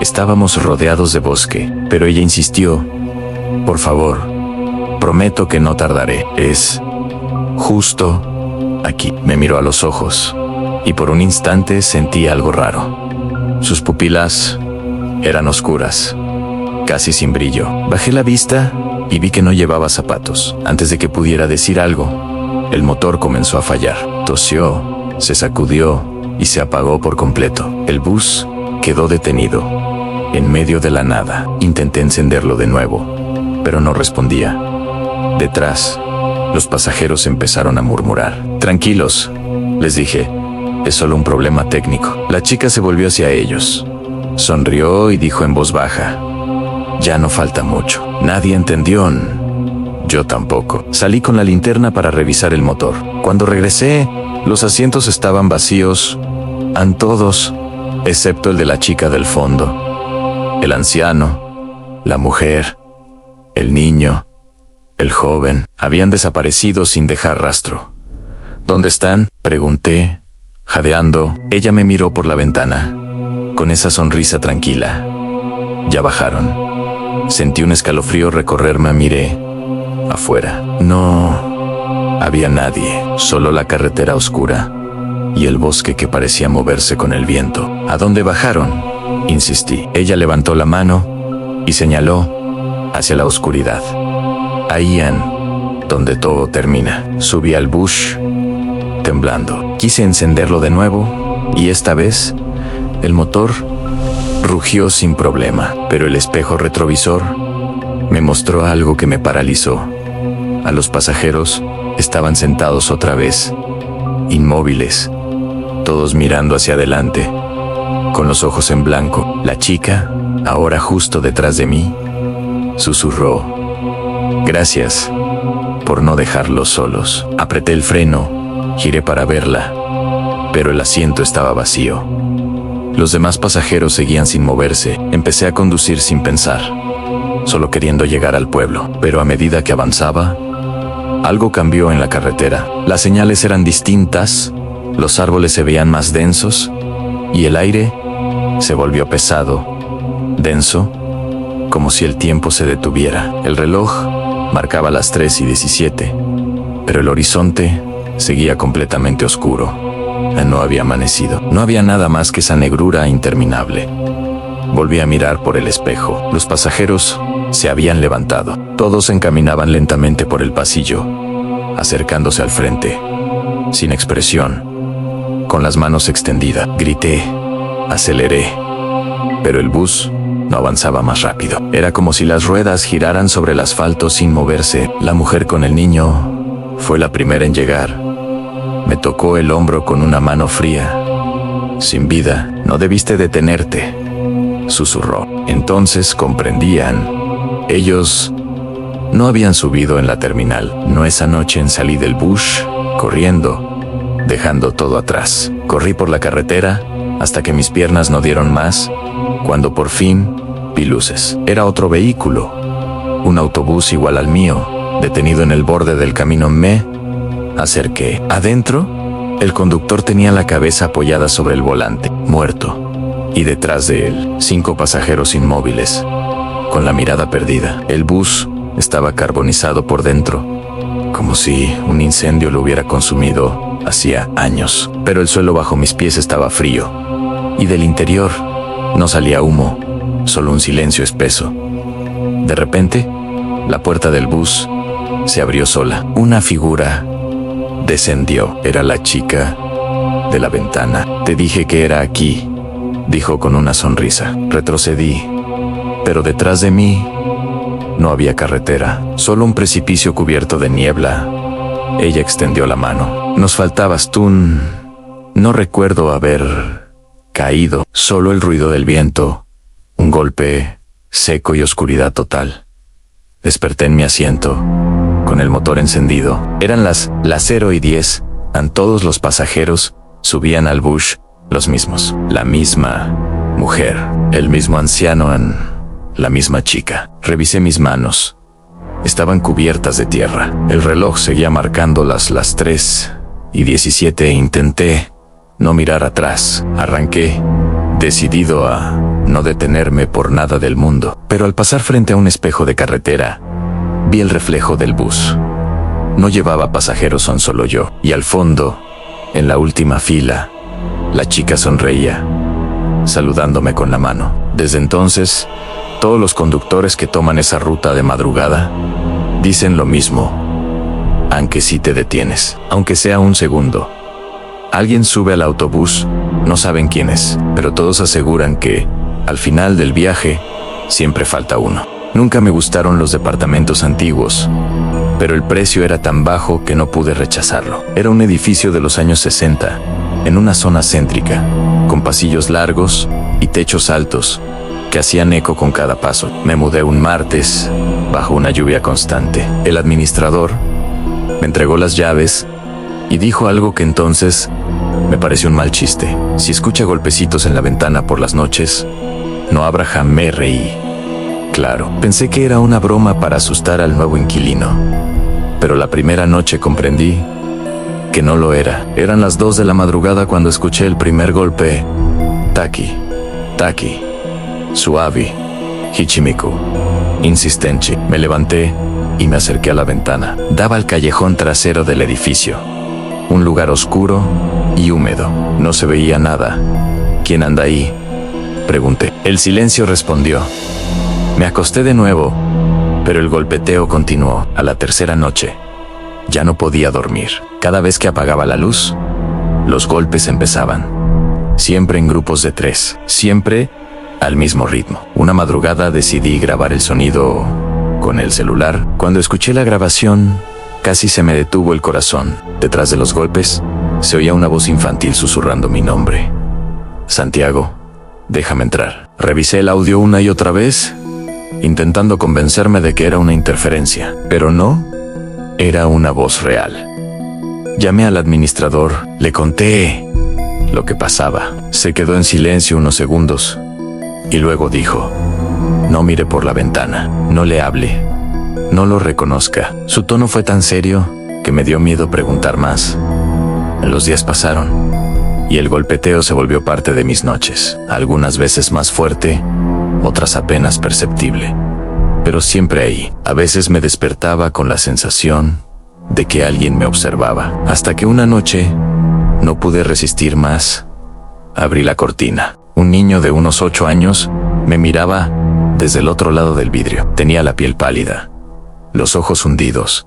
estábamos rodeados de bosque. Pero ella insistió. Por favor, prometo que no tardaré. Es justo aquí. Me miró a los ojos y por un instante sentí algo raro. Sus pupilas eran oscuras, casi sin brillo. Bajé la vista y vi que no llevaba zapatos. Antes de que pudiera decir algo, el motor comenzó a fallar. Tosió, se sacudió y se apagó por completo. El bus quedó detenido en medio de la nada. Intenté encenderlo de nuevo, pero no respondía. Detrás, los pasajeros empezaron a murmurar. Tranquilos, les dije, es solo un problema técnico. La chica se volvió hacia ellos. Sonrió y dijo en voz baja, ya no falta mucho. Nadie entendió. Yo tampoco. Salí con la linterna para revisar el motor. Cuando regresé, los asientos estaban vacíos, todos, excepto el de la chica del fondo. El anciano, la mujer, el niño, el joven, habían desaparecido sin dejar rastro. ¿Dónde están?, pregunté, jadeando. Ella me miró por la ventana, con esa sonrisa tranquila. Ya bajaron. Sentí un escalofrío recorrerme. Miré afuera. No había nadie, solo la carretera oscura y el bosque que parecía moverse con el viento. ¿A dónde bajaron?, insistí. Ella levantó la mano y señaló hacia la oscuridad. Ahí donde todo termina. Subí al bus, temblando. Quise encenderlo de nuevo, y esta vez, el motor rugió sin problema, pero el espejo retrovisor me mostró algo que me paralizó. A los pasajeros estaban sentados otra vez, inmóviles, todos mirando hacia adelante, con los ojos en blanco. La chica, ahora justo detrás de mí, susurró: «Gracias por no dejarlos solos». Apreté el freno, giré para verla, pero el asiento estaba vacío. Los demás pasajeros seguían sin moverse. Empecé a conducir sin pensar, solo queriendo llegar al pueblo. Pero a medida que avanzaba, algo cambió en la carretera. Las señales eran distintas, los árboles se veían más densos y el aire se volvió pesado, denso, como si el tiempo se detuviera. El reloj marcaba las 3:17, pero el horizonte seguía completamente oscuro. No había amanecido. No había nada más que esa negrura interminable. Volví a mirar por el espejo. Los pasajeros se habían levantado. Todos se encaminaban lentamente por el pasillo, acercándose al frente, sin expresión, con las manos extendidas. Grité, aceleré, pero el bus no avanzaba más rápido. Era como si las ruedas giraran sobre el asfalto sin moverse. La mujer con el niño fue la primera en llegar. Me tocó el hombro con una mano fría. «Sin vida, no debiste detenerte», susurró. Entonces comprendían. Ellos no habían subido en la terminal. No, esa noche salí del bus, corriendo, dejando todo atrás. Corrí por la carretera hasta que mis piernas no dieron más, cuando por fin vi luces. Era otro vehículo, un autobús igual al mío, detenido en el borde del camino. Me acerqué. Adentro, el conductor tenía la cabeza apoyada sobre el volante, muerto, y detrás de él, 5 pasajeros inmóviles, con la mirada perdida. El bus estaba carbonizado por dentro, como si un incendio lo hubiera consumido hacía años. Pero el suelo bajo mis pies estaba frío, y del interior no salía humo, solo un silencio espeso. De repente, la puerta del bus se abrió sola. Una figura descendió. Era la chica de la ventana. «Te dije que era aquí», dijo con una sonrisa. Retrocedí, pero detrás de mí no había carretera, solo un precipicio cubierto de niebla. Ella extendió la mano. «Nos faltabas tú». No recuerdo haber caído, solo el ruido del viento, un golpe seco y oscuridad total. Desperté en mi asiento, con el motor encendido. Eran las 0:10. Todos los pasajeros subían al bus, los mismos. La misma mujer, el mismo anciano, la misma chica. Revisé mis manos. Estaban cubiertas de tierra. El reloj seguía marcando las 3:17 e intenté no mirar atrás. Arranqué, decidido a no detenerme por nada del mundo. Pero al pasar frente a un espejo de carretera, vi el reflejo del bus. No llevaba pasajeros, son solo yo. Y al fondo, en la última fila, la chica sonreía, saludándome con la mano. Desde entonces, todos los conductores que toman esa ruta de madrugada dicen lo mismo. Aunque sí te detienes, aunque sea un segundo. Alguien sube al autobús, no saben quién es, pero todos aseguran que, al final del viaje, siempre falta uno. Nunca me gustaron los departamentos antiguos, pero el precio era tan bajo que no pude rechazarlo. Era un edificio de los años 60, en una zona céntrica, con pasillos largos y techos altos, que hacían eco con cada paso. Me mudé un martes, bajo una lluvia constante. El administrador me entregó las llaves y dijo algo que entonces me pareció un mal chiste. «Si escucha golpecitos en la ventana por las noches, no abra jamás». Me reí. Claro, pensé que era una broma para asustar al nuevo inquilino. Pero la primera noche comprendí que no lo era. Eran las 2 de la madrugada cuando escuché el primer golpe. Taki, taki, suave, hichimiku, insistente. Me levanté y me acerqué a la ventana. Daba al callejón trasero del edificio. Un lugar oscuro y húmedo. No se veía nada. «¿Quién anda ahí?», pregunté. El silencio respondió. Me acosté de nuevo, pero el golpeteo continuó. A la tercera noche, ya no podía dormir. Cada vez que apagaba la luz, los golpes empezaban. Siempre en grupos de 3, siempre al mismo ritmo. Una madrugada decidí grabar el sonido con el celular. Cuando escuché la grabación, casi se me detuvo el corazón. Detrás de los golpes, Se oía una voz infantil susurrando mi nombre. Santiago, déjame entrar. Revisé el audio una y otra vez, intentando convencerme de que era una interferencia, pero no, era una voz real. Llamé al administrador, le conté lo que pasaba. Se quedó en silencio unos segundos y luego dijo: no mire por la ventana, no le hable, no lo reconozca. Su tono fue tan serio que me dio miedo preguntar más. Los días pasaron y el golpeteo se volvió parte de mis noches, algunas veces más fuerte, otras apenas perceptible, pero siempre ahí. A veces me despertaba con la sensación de que alguien me observaba, hasta que una noche no pude resistir más. Abrí la cortina. Un niño de unos 8 años me miraba desde el otro lado del vidrio. Tenía la piel pálida, los ojos hundidos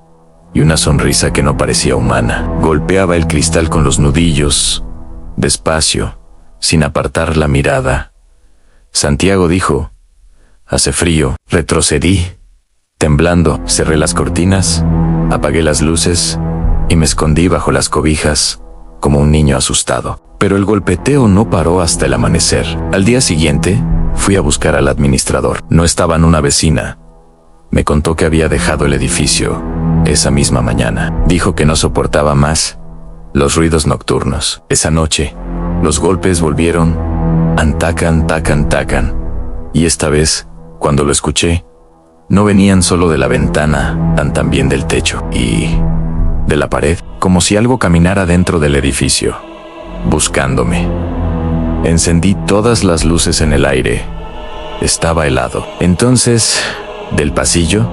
y una sonrisa que no parecía humana. Golpeaba el cristal con los nudillos, despacio, sin apartar la mirada. Santiago, dijo. Hace frío. Retrocedí, temblando. Cerré las cortinas, apagué las luces y me escondí bajo las cobijas como un niño asustado. Pero el golpeteo no paró hasta el amanecer. Al día siguiente, fui a buscar al administrador. No estaba en una vecina. Me contó que había dejado el edificio esa misma mañana. Dijo que no soportaba más los ruidos nocturnos. Esa noche, los golpes volvieron. Antacan, tacan, tacan. Y esta vez, cuando lo escuché, no venían solo de la ventana, también del techo y de la pared, como si algo caminara dentro del edificio, buscándome. Encendí todas las luces en el aire. Estaba helado. Entonces, del pasillo,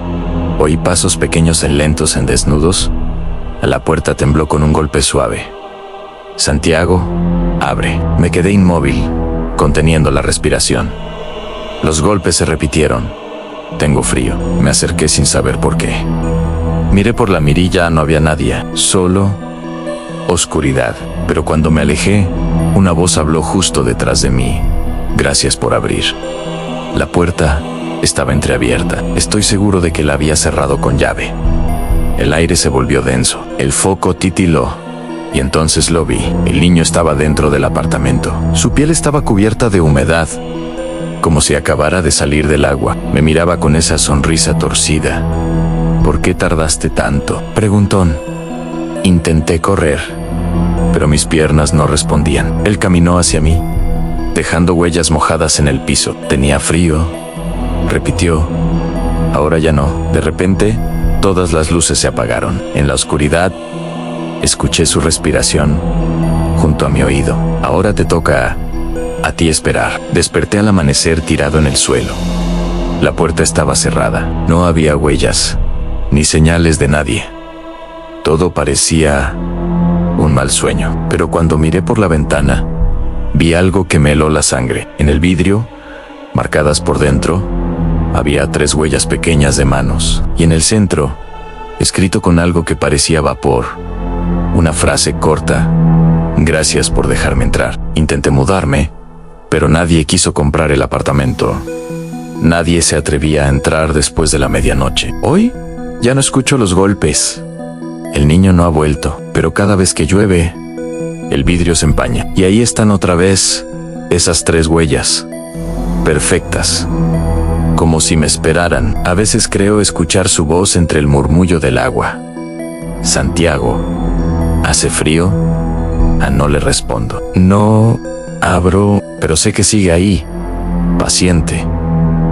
oí pasos pequeños y lentos en desnudos. La puerta tembló con un golpe suave. Santiago, abre. Me quedé inmóvil, conteniendo la respiración. Los golpes se repitieron. Tengo frío. Me acerqué sin saber por qué. Miré por la mirilla, no había nadie, solo oscuridad. Pero cuando me alejé, una voz habló justo detrás de mí. Gracias por abrir. La puerta estaba entreabierta. Estoy seguro de que la había cerrado con llave. El aire se volvió denso. El foco titiló. Y entonces lo vi. El niño estaba dentro del apartamento. Su piel estaba cubierta de humedad, como si acabara de salir del agua. Me miraba con esa sonrisa torcida. ¿Por qué tardaste tanto?, preguntó. Intenté correr, pero mis piernas no respondían. Él caminó hacia mí, dejando huellas mojadas en el piso. Tenía frío, repitió. Ahora ya no. De repente, todas las luces se apagaron. En la oscuridad, escuché su respiración junto a mi oído. Ahora te toca a ti esperar. Desperté al amanecer tirado en el suelo. La puerta estaba cerrada. No había huellas, ni señales de nadie. Todo parecía un mal sueño. Pero cuando miré por la ventana, vi algo que me heló la sangre. En el vidrio, marcadas por dentro, había 3 huellas pequeñas de manos. Y en el centro, escrito con algo que parecía vapor, una frase corta: gracias por dejarme entrar. Intenté mudarme, pero nadie quiso comprar el apartamento. Nadie se atrevía a entrar después de la medianoche. Hoy, ya no escucho los golpes. El niño no ha vuelto, pero cada vez que llueve, el vidrio se empaña. Y ahí están otra vez esas 3 huellas, perfectas, como si me esperaran. A veces creo escuchar su voz entre el murmullo del agua. Santiago, ¿hace frío? No le respondo. No abro, pero sé que sigue ahí, paciente,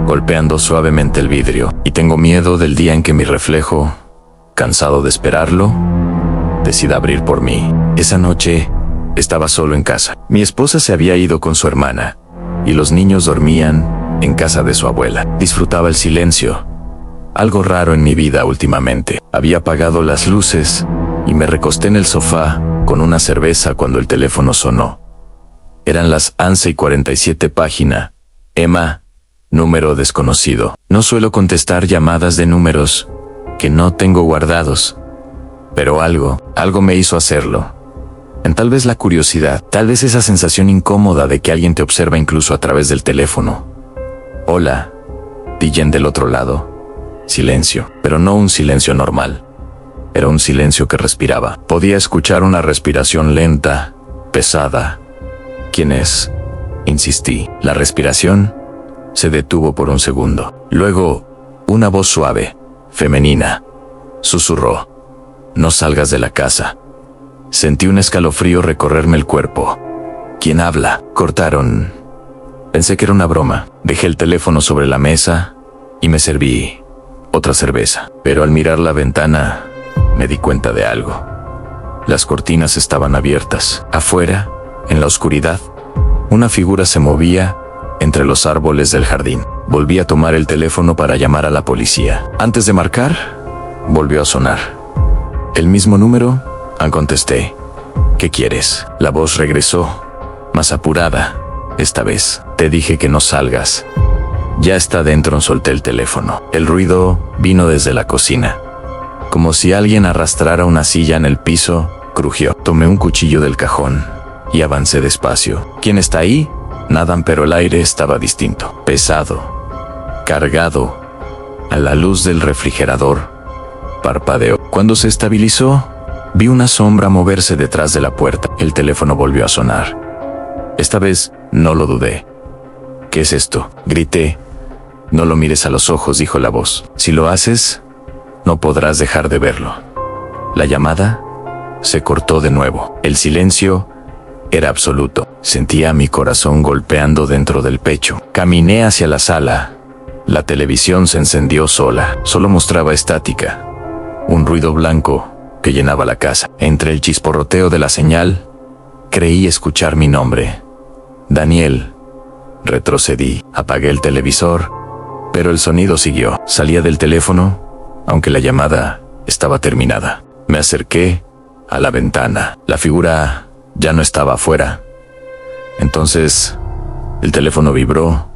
golpeando suavemente el vidrio. Y tengo miedo del día en que mi reflejo, cansado de esperarlo, decida abrir por mí. Esa noche estaba solo en casa. Mi esposa se había ido con su hermana y los niños dormían en casa de su abuela. Disfrutaba el silencio, algo raro en mi vida últimamente. Había apagado las luces y me recosté en el sofá con una cerveza cuando el teléfono sonó. Eran las 11:47 página. Emma, número desconocido. No suelo contestar llamadas de números que no tengo guardados, pero algo me hizo hacerlo. Tal vez la curiosidad, tal vez esa sensación incómoda de que alguien te observa incluso a través del teléfono. Hola, DJ del otro lado. Silencio, pero no un silencio normal. Era un silencio que respiraba. Podía escuchar una respiración lenta, pesada. ¿Quién es? Insistí. La respiración se detuvo por un segundo. Luego, una voz suave, femenina, susurró: no salgas de la casa. Sentí un escalofrío recorrerme el cuerpo. ¿Quién habla? Cortaron. Pensé que era una broma. Dejé el teléfono sobre la mesa y me serví otra cerveza. Pero al mirar la ventana, me di cuenta de algo. Las cortinas estaban abiertas. Afuera, en la oscuridad, una figura se movía entre los árboles del jardín. Volví a tomar el teléfono para llamar a la policía. Antes de marcar, volvió a sonar. ¿El mismo número? Contesté. ¿Qué quieres? La voz regresó, más apurada. Esta vez, te dije que no salgas. Ya está dentro. Solté el teléfono. El ruido vino desde la cocina. Como si alguien arrastrara una silla en el piso, crujió. Tomé un cuchillo del cajón y avancé despacio. ¿Quién está ahí? Nada, pero el aire estaba distinto, pesado, cargado. A la luz del refrigerador, parpadeó. Cuando se estabilizó, vi una sombra moverse detrás de la puerta. El teléfono volvió a sonar. Esta vez no lo dudé. ¿Qué es esto? Grité. No lo mires a los ojos, dijo la voz. Si lo haces, no podrás dejar de verlo. La llamada se cortó de nuevo. El silencio era absoluto. Sentía mi corazón golpeando dentro del pecho. Caminé hacia la sala. La televisión se encendió sola. Solo mostraba estática. Un ruido blanco que llenaba la casa. Entre el chisporroteo de la señal, creí escuchar mi nombre. Daniel. Retrocedí. Apagué el televisor, pero el sonido siguió. Salía del teléfono, aunque la llamada estaba terminada. Me acerqué a la ventana. La figura ya no estaba afuera. Entonces, el teléfono vibró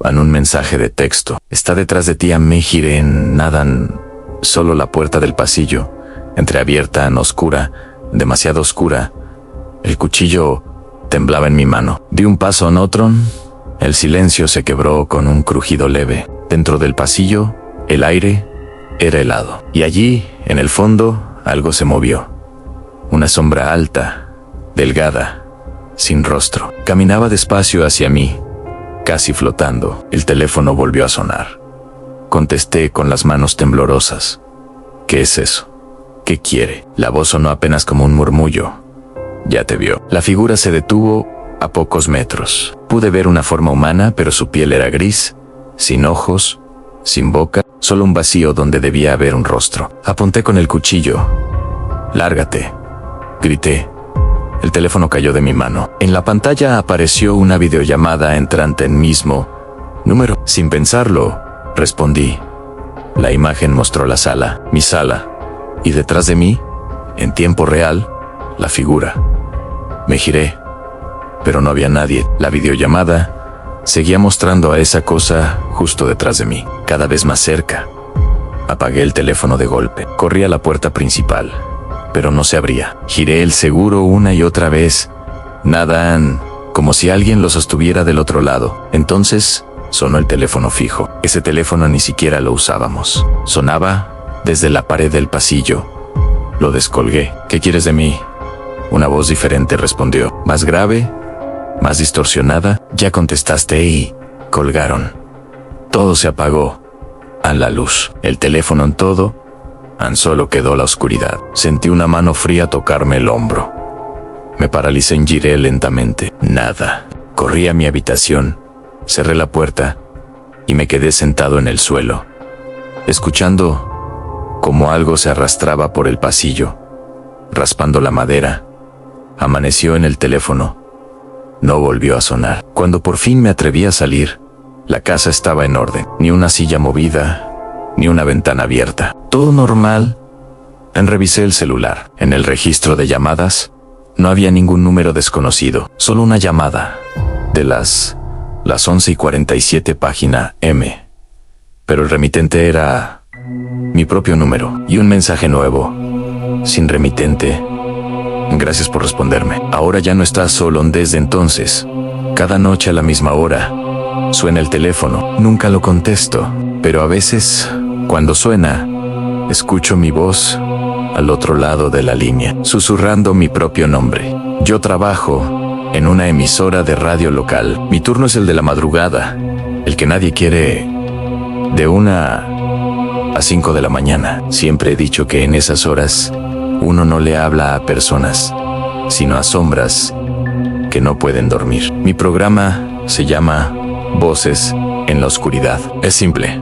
en un mensaje de texto. Está detrás de ti. Me giré. Nada, solo la puerta del pasillo, entreabierta, oscura, demasiado oscura. El cuchillo temblaba en mi mano. Di un paso en otro. El silencio se quebró con un crujido leve. Dentro del pasillo, el aire era helado. Y allí, en el fondo, algo se movió. Una sombra alta, delgada, sin rostro. Caminaba despacio hacia mí, casi flotando. El teléfono volvió a sonar. Contesté con las manos temblorosas. ¿Qué es eso? ¿Qué quiere? La voz sonó apenas como un murmullo. Ya te vio. La figura se detuvo a pocos metros. Pude ver una forma humana, pero su piel era gris, sin ojos, sin boca, solo un vacío donde debía haber un rostro. Apunté con el cuchillo. «Lárgate», grité. El teléfono cayó de mi mano. En la pantalla apareció una videollamada entrante en mismo número. Sin pensarlo, respondí. La imagen mostró la sala, mi sala, y detrás de mí, en tiempo real, la figura. Me giré, pero no había nadie. La videollamada seguía mostrando a esa cosa justo detrás de mí, cada vez más cerca. Apagué el teléfono de golpe. Corrí a la puerta principal, pero no se abría. Giré el seguro una y otra vez. Nada, como si alguien lo sostuviera del otro lado. Entonces sonó el teléfono fijo. Ese teléfono ni siquiera lo usábamos. Sonaba desde la pared del pasillo. Lo descolgué. ¿Qué quieres de mí? Una voz diferente respondió. Más grave, más distorsionada. Ya contestaste y colgaron. Todo se apagó. A la luz. El teléfono en todo. Solo quedó la oscuridad. Sentí una mano fría tocarme el hombro. Me paralicé y giré lentamente. Nada. Corrí a mi habitación. Cerré la puerta y me quedé sentado en el suelo, escuchando como algo se arrastraba por el pasillo, raspando la madera. Amaneció en el teléfono. No volvió a sonar. Cuando por fin me atreví a salir, la casa estaba en orden. Ni una silla movida, ni una ventana abierta. Todo normal. Revisé el celular. En el registro de llamadas, no había ningún número desconocido. Solo una llamada. De las 11:47 página M. Pero el remitente era mi propio número. Y un mensaje nuevo. Sin remitente. Gracias por responderme. Ahora ya no estás solo. Desde entonces, cada noche a la misma hora, suena el teléfono. Nunca lo contesto, pero a veces, cuando suena, escucho mi voz al otro lado de la línea, susurrando mi propio nombre. Yo trabajo en una emisora de radio local. Mi turno es el de la madrugada, el que nadie quiere, de 1 a 5 de la mañana. Siempre he dicho que en esas horas uno no le habla a personas, sino a sombras que no pueden dormir. Mi programa se llama Voces en la Oscuridad. Es simple.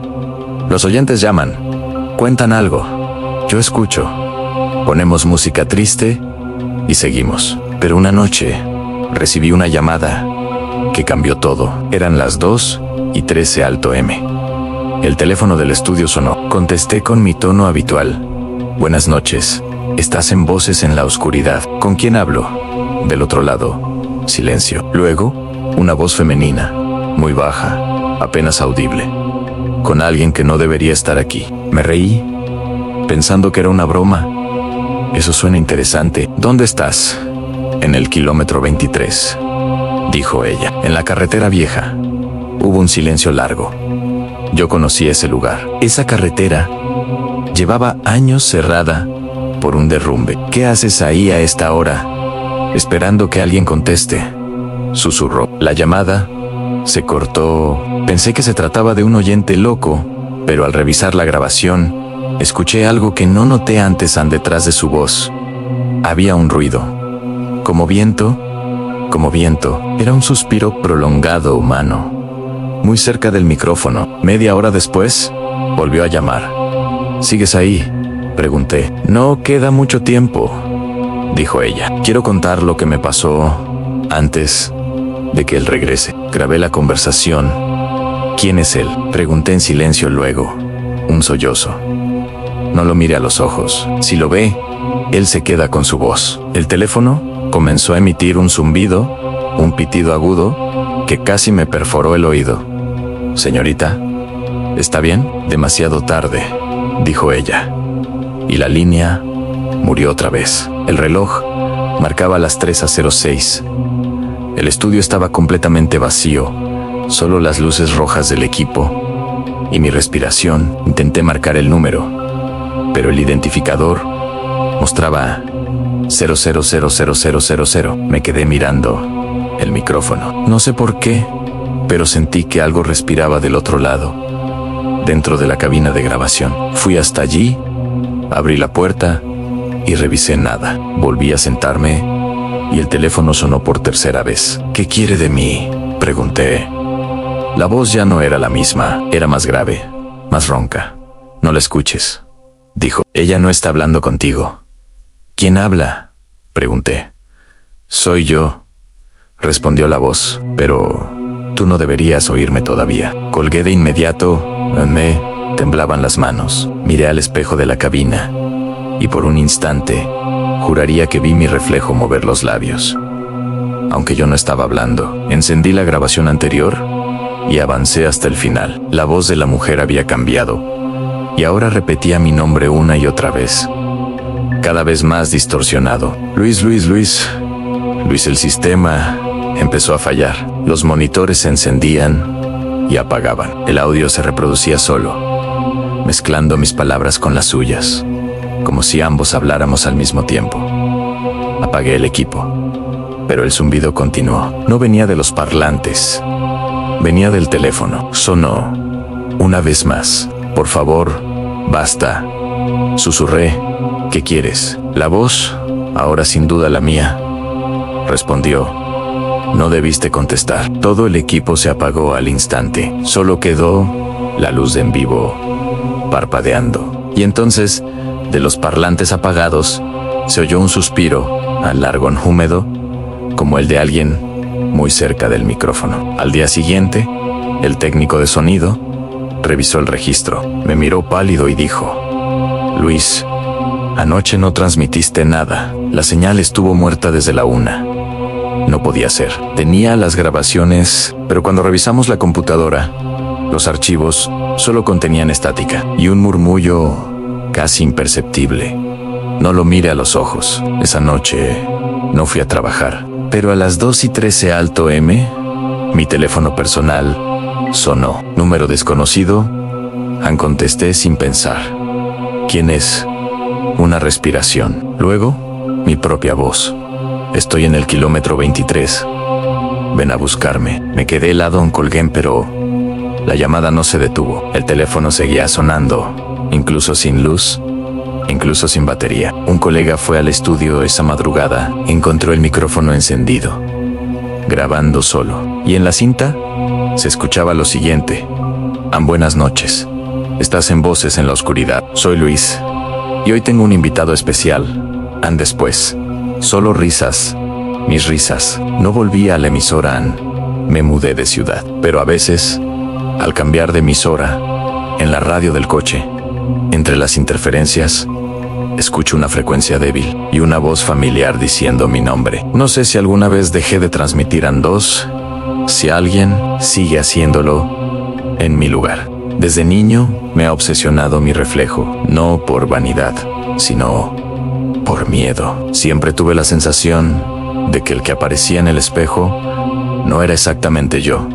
Los oyentes llaman, cuentan algo, yo escucho, ponemos música triste y seguimos. Pero una noche recibí una llamada que cambió todo. Eran las 2:13 Alto M. El teléfono del estudio sonó. Contesté con mi tono habitual. Buenas noches. Estás en Voces en la Oscuridad. ¿Con quién hablo? Del otro lado, silencio. Luego, una voz femenina, muy baja, apenas audible. Con alguien que no debería estar aquí. Me reí, pensando que era una broma. Eso suena interesante. ¿Dónde estás? En el kilómetro 23, dijo ella. En la carretera vieja. Hubo un silencio largo. Yo conocí ese lugar. Esa carretera llevaba años cerrada por un derrumbe. ¿Qué haces ahí a esta hora? Esperando que alguien conteste, susurró. La llamada se cortó. Pensé que se trataba de un oyente loco, pero al revisar la grabación, escuché algo que no noté antes detrás de su voz. Había un ruido. Como viento, era un suspiro prolongado humano. Muy cerca del micrófono. Media hora después, volvió a llamar. ¿Sigues ahí?, pregunté. No queda mucho tiempo, dijo ella. Quiero contar lo que me pasó antes de que él regrese. Grabé la conversación. ¿Quién es él?, pregunté en silencio luego. Un sollozo. No lo mire a los ojos. Si lo ve, él se queda con su voz. El teléfono comenzó a emitir un zumbido, un pitido agudo, que casi me perforó el oído. Señorita, ¿está bien? Demasiado tarde, dijo ella. Y la línea murió otra vez. El reloj marcaba las 3:06. El estudio estaba completamente vacío, solo las luces rojas del equipo y mi respiración. Intenté marcar el número, pero el identificador mostraba 000000. Me quedé mirando el micrófono. No sé por qué, pero sentí que algo respiraba del otro lado, dentro de la cabina de grabación. Fui hasta allí, abrí la puerta y revisé nada. Volví a sentarme y el teléfono sonó por tercera vez. ¿Qué quiere de mí?, pregunté. La voz ya no era la misma, era más grave, más ronca. No la escuches, dijo. Ella no está hablando contigo. ¿Quién habla?, pregunté. Soy yo, respondió la voz, pero tú no deberías oírme todavía. Colgué de inmediato, me temblaban las manos. Miré al espejo de la cabina y por un instante juraría que vi mi reflejo mover los labios. Aunque yo no estaba hablando, encendí la grabación anterior y avancé hasta el final. La voz de la mujer había cambiado y ahora repetía mi nombre una y otra vez, cada vez más distorsionado. Luis, el sistema empezó a fallar. Los monitores se encendían y apagaban. El audio se reproducía solo, mezclando mis palabras con las suyas, como si ambos habláramos al mismo tiempo. Apagué el equipo, pero el zumbido continuó. No venía de los parlantes, venía del teléfono. Sonó una vez más. Por favor, basta, susurré. ¿Qué quieres? La voz, ahora sin duda la mía, respondió. No debiste contestar. Todo el equipo se apagó al instante. Solo quedó la luz de en vivo parpadeando. Y entonces, de los parlantes apagados, se oyó un suspiro, largo y húmedo, como el de alguien muy cerca del micrófono. Al día siguiente, el técnico de sonido revisó el registro. Me miró pálido y dijo: Luis, anoche no transmitiste nada. La señal estuvo muerta desde la 1. No podía ser. Tenía las grabaciones, pero cuando revisamos la computadora, los archivos solo contenían estática y un murmullo casi imperceptible. No lo mire a los ojos. Esa noche no fui a trabajar. Pero a las 2:13 Alto M, mi teléfono personal sonó. Número desconocido. Contesté sin pensar. ¿Quién es?, una respiración. Luego, mi propia voz. Estoy en el kilómetro 23. Ven a buscarme. Me quedé helado, colgué, pero la llamada no se detuvo. El teléfono seguía sonando, incluso sin luz, incluso sin batería. Un colega fue al estudio esa madrugada, encontró el micrófono encendido, grabando solo. Y en la cinta se escuchaba lo siguiente: buenas noches. Estás en Voces en la Oscuridad. Soy Luis. Y hoy tengo un invitado especial. Después. Solo risas. Mis risas. No volví a la emisora. Me mudé de ciudad. Pero a veces, al cambiar de emisora, en la radio del coche, entre las interferencias, escucho una frecuencia débil y una voz familiar diciendo mi nombre. No sé si alguna vez dejé de transmitir Andos, si alguien sigue haciéndolo en mi lugar. Desde niño me ha obsesionado mi reflejo, no por vanidad, sino por miedo. Siempre tuve la sensación de que el que aparecía en el espejo no era exactamente yo,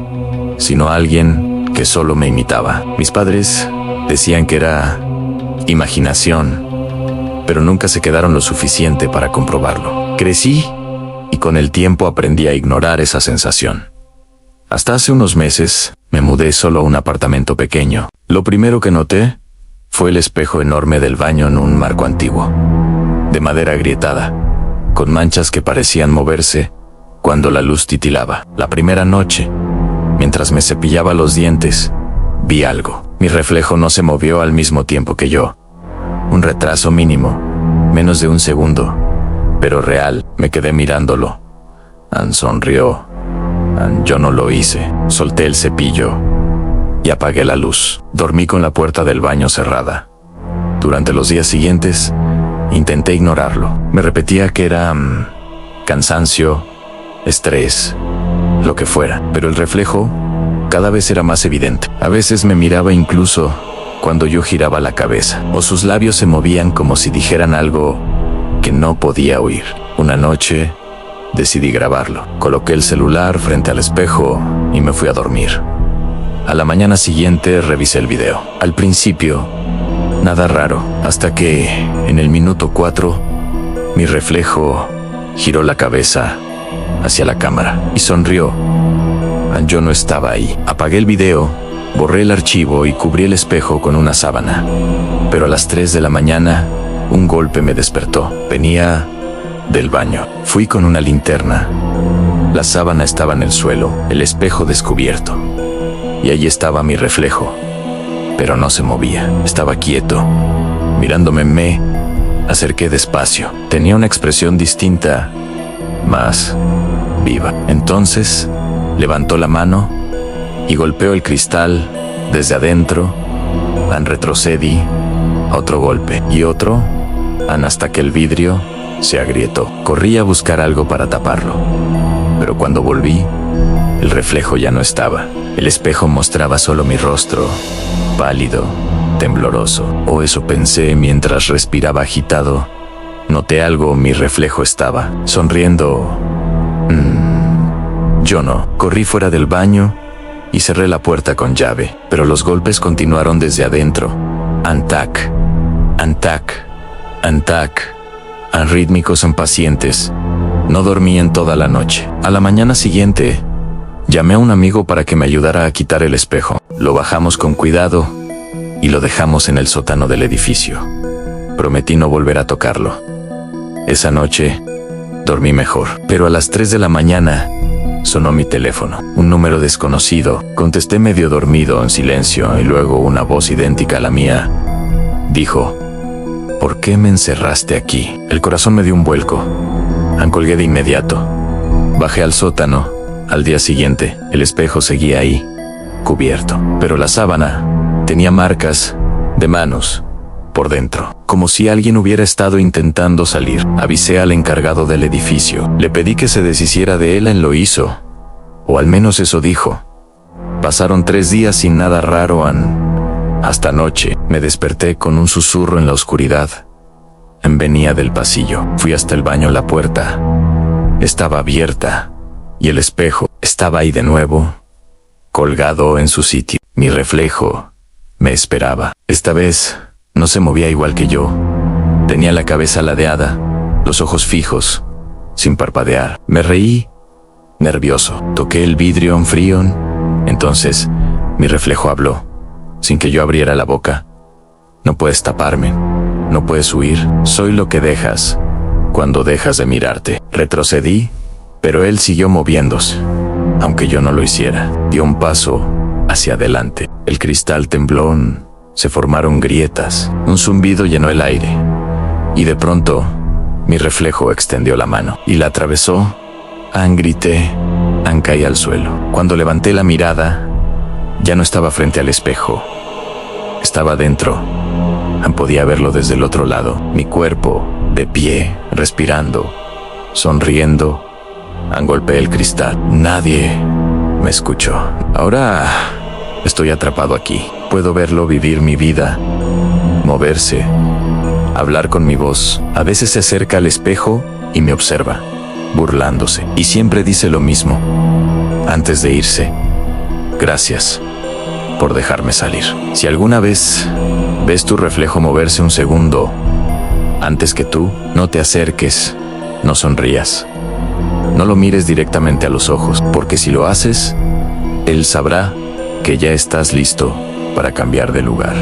sino alguien que solo me imitaba. Mis padres decían que era imaginación, pero nunca se quedaron lo suficiente para comprobarlo. Crecí y con el tiempo aprendí a ignorar esa sensación. Hasta hace unos meses me mudé solo a un apartamento pequeño. Lo primero que noté fue el espejo enorme del baño en un marco antiguo, de madera agrietada, con manchas que parecían moverse cuando la luz titilaba. La primera noche, mientras me cepillaba los dientes, vi algo. Mi reflejo no se movió al mismo tiempo que yo. Un retraso mínimo, menos de un segundo, pero real. Me quedé mirándolo. Sonrió. Yo no lo hice. Solté el cepillo y apagué la luz. Dormí con la puerta del baño cerrada. Durante los días siguientes, intenté ignorarlo. Me repetía que era cansancio, estrés, lo que fuera. Pero el reflejo cada vez era más evidente. A veces me miraba incluso cuando yo giraba la cabeza, o sus labios se movían como si dijeran algo que no podía oír. Una noche decidí grabarlo. Coloqué el celular frente al espejo y me fui a dormir. A la mañana siguiente revisé el video. Al principio, nada raro, hasta que, en el minuto 4, mi reflejo giró la cabeza hacia la cámara y sonrió. Yo no estaba ahí. Apagué el video, borré el archivo y cubrí el espejo con una sábana. Pero a las 3 de la mañana, un golpe me despertó. Venía del baño. Fui con una linterna. La sábana estaba en el suelo, el espejo descubierto. Y allí estaba mi reflejo. Pero no se movía. Estaba quieto. Mirándome, me acerqué despacio. Tenía una expresión distinta, más viva. Entonces, levantó la mano y golpeó el cristal desde adentro. Retrocedí. Otro golpe y otro, hasta que el vidrio se agrietó. Corrí a buscar algo para taparlo, pero cuando volví, el reflejo ya no estaba. El espejo mostraba solo mi rostro, pálido, tembloroso. O eso pensé mientras respiraba agitado. Noté algo, mi reflejo estaba sonriendo. Yo no. Corrí fuera del baño y cerré la puerta con llave, pero los golpes continuaron desde adentro. Antac, antac, antac. Rítmicos, impacientes. No dormí en toda la noche. A la mañana siguiente, llamé a un amigo para que me ayudara a quitar el espejo. Lo bajamos con cuidado y lo dejamos en el sótano del edificio. Prometí no volver a tocarlo. Esa noche, dormí mejor. Pero a las 3 de la mañana, sonó mi teléfono. Un número desconocido. Contesté medio dormido, en silencio, y luego una voz idéntica a la mía dijo: ¿por qué me encerraste aquí? El corazón me dio un vuelco. Colgué de inmediato. Bajé al sótano. Al día siguiente, el espejo seguía ahí, cubierto. Pero la sábana tenía marcas de manos por dentro, como si alguien hubiera estado intentando salir. Avisé al encargado del edificio. Le pedí que se deshiciera de él. Lo hizo. O al menos eso dijo. Pasaron 3 días sin nada raro. Hasta anoche, me desperté con un susurro en la oscuridad. Venía del pasillo. Fui hasta el baño. La puerta estaba abierta y el espejo estaba ahí de nuevo, colgado en su sitio. Mi reflejo me esperaba. Esta vez no se movía igual que yo. Tenía la cabeza ladeada, los ojos fijos, sin parpadear. Me reí, nervioso. Toqué el vidrio en frío. Entonces, mi reflejo habló, sin que yo abriera la boca. No puedes taparme, no puedes huir. Soy lo que dejas cuando dejas de mirarte. Retrocedí, pero él siguió moviéndose, aunque yo no lo hiciera. Dio un paso hacia adelante. El cristal tembló, se formaron grietas. Un zumbido llenó el aire. Y de pronto, mi reflejo extendió la mano y la atravesó. Grité, caí al suelo. Cuando levanté la mirada, ya no estaba frente al espejo. Estaba dentro. Podía verlo desde el otro lado. Mi cuerpo, de pie, respirando, sonriendo. Golpeé el cristal. Nadie me escuchó. Ahora estoy atrapado aquí. Puedo verlo vivir mi vida, moverse, hablar con mi voz. A veces se acerca al espejo y me observa, burlándose. Y siempre dice lo mismo, antes de irse: gracias por dejarme salir. Si alguna vez ves tu reflejo moverse un segundo antes que tú, no te acerques, no sonrías. No lo mires directamente a los ojos, porque si lo haces, él sabrá que ya estás listo para cambiar de lugar.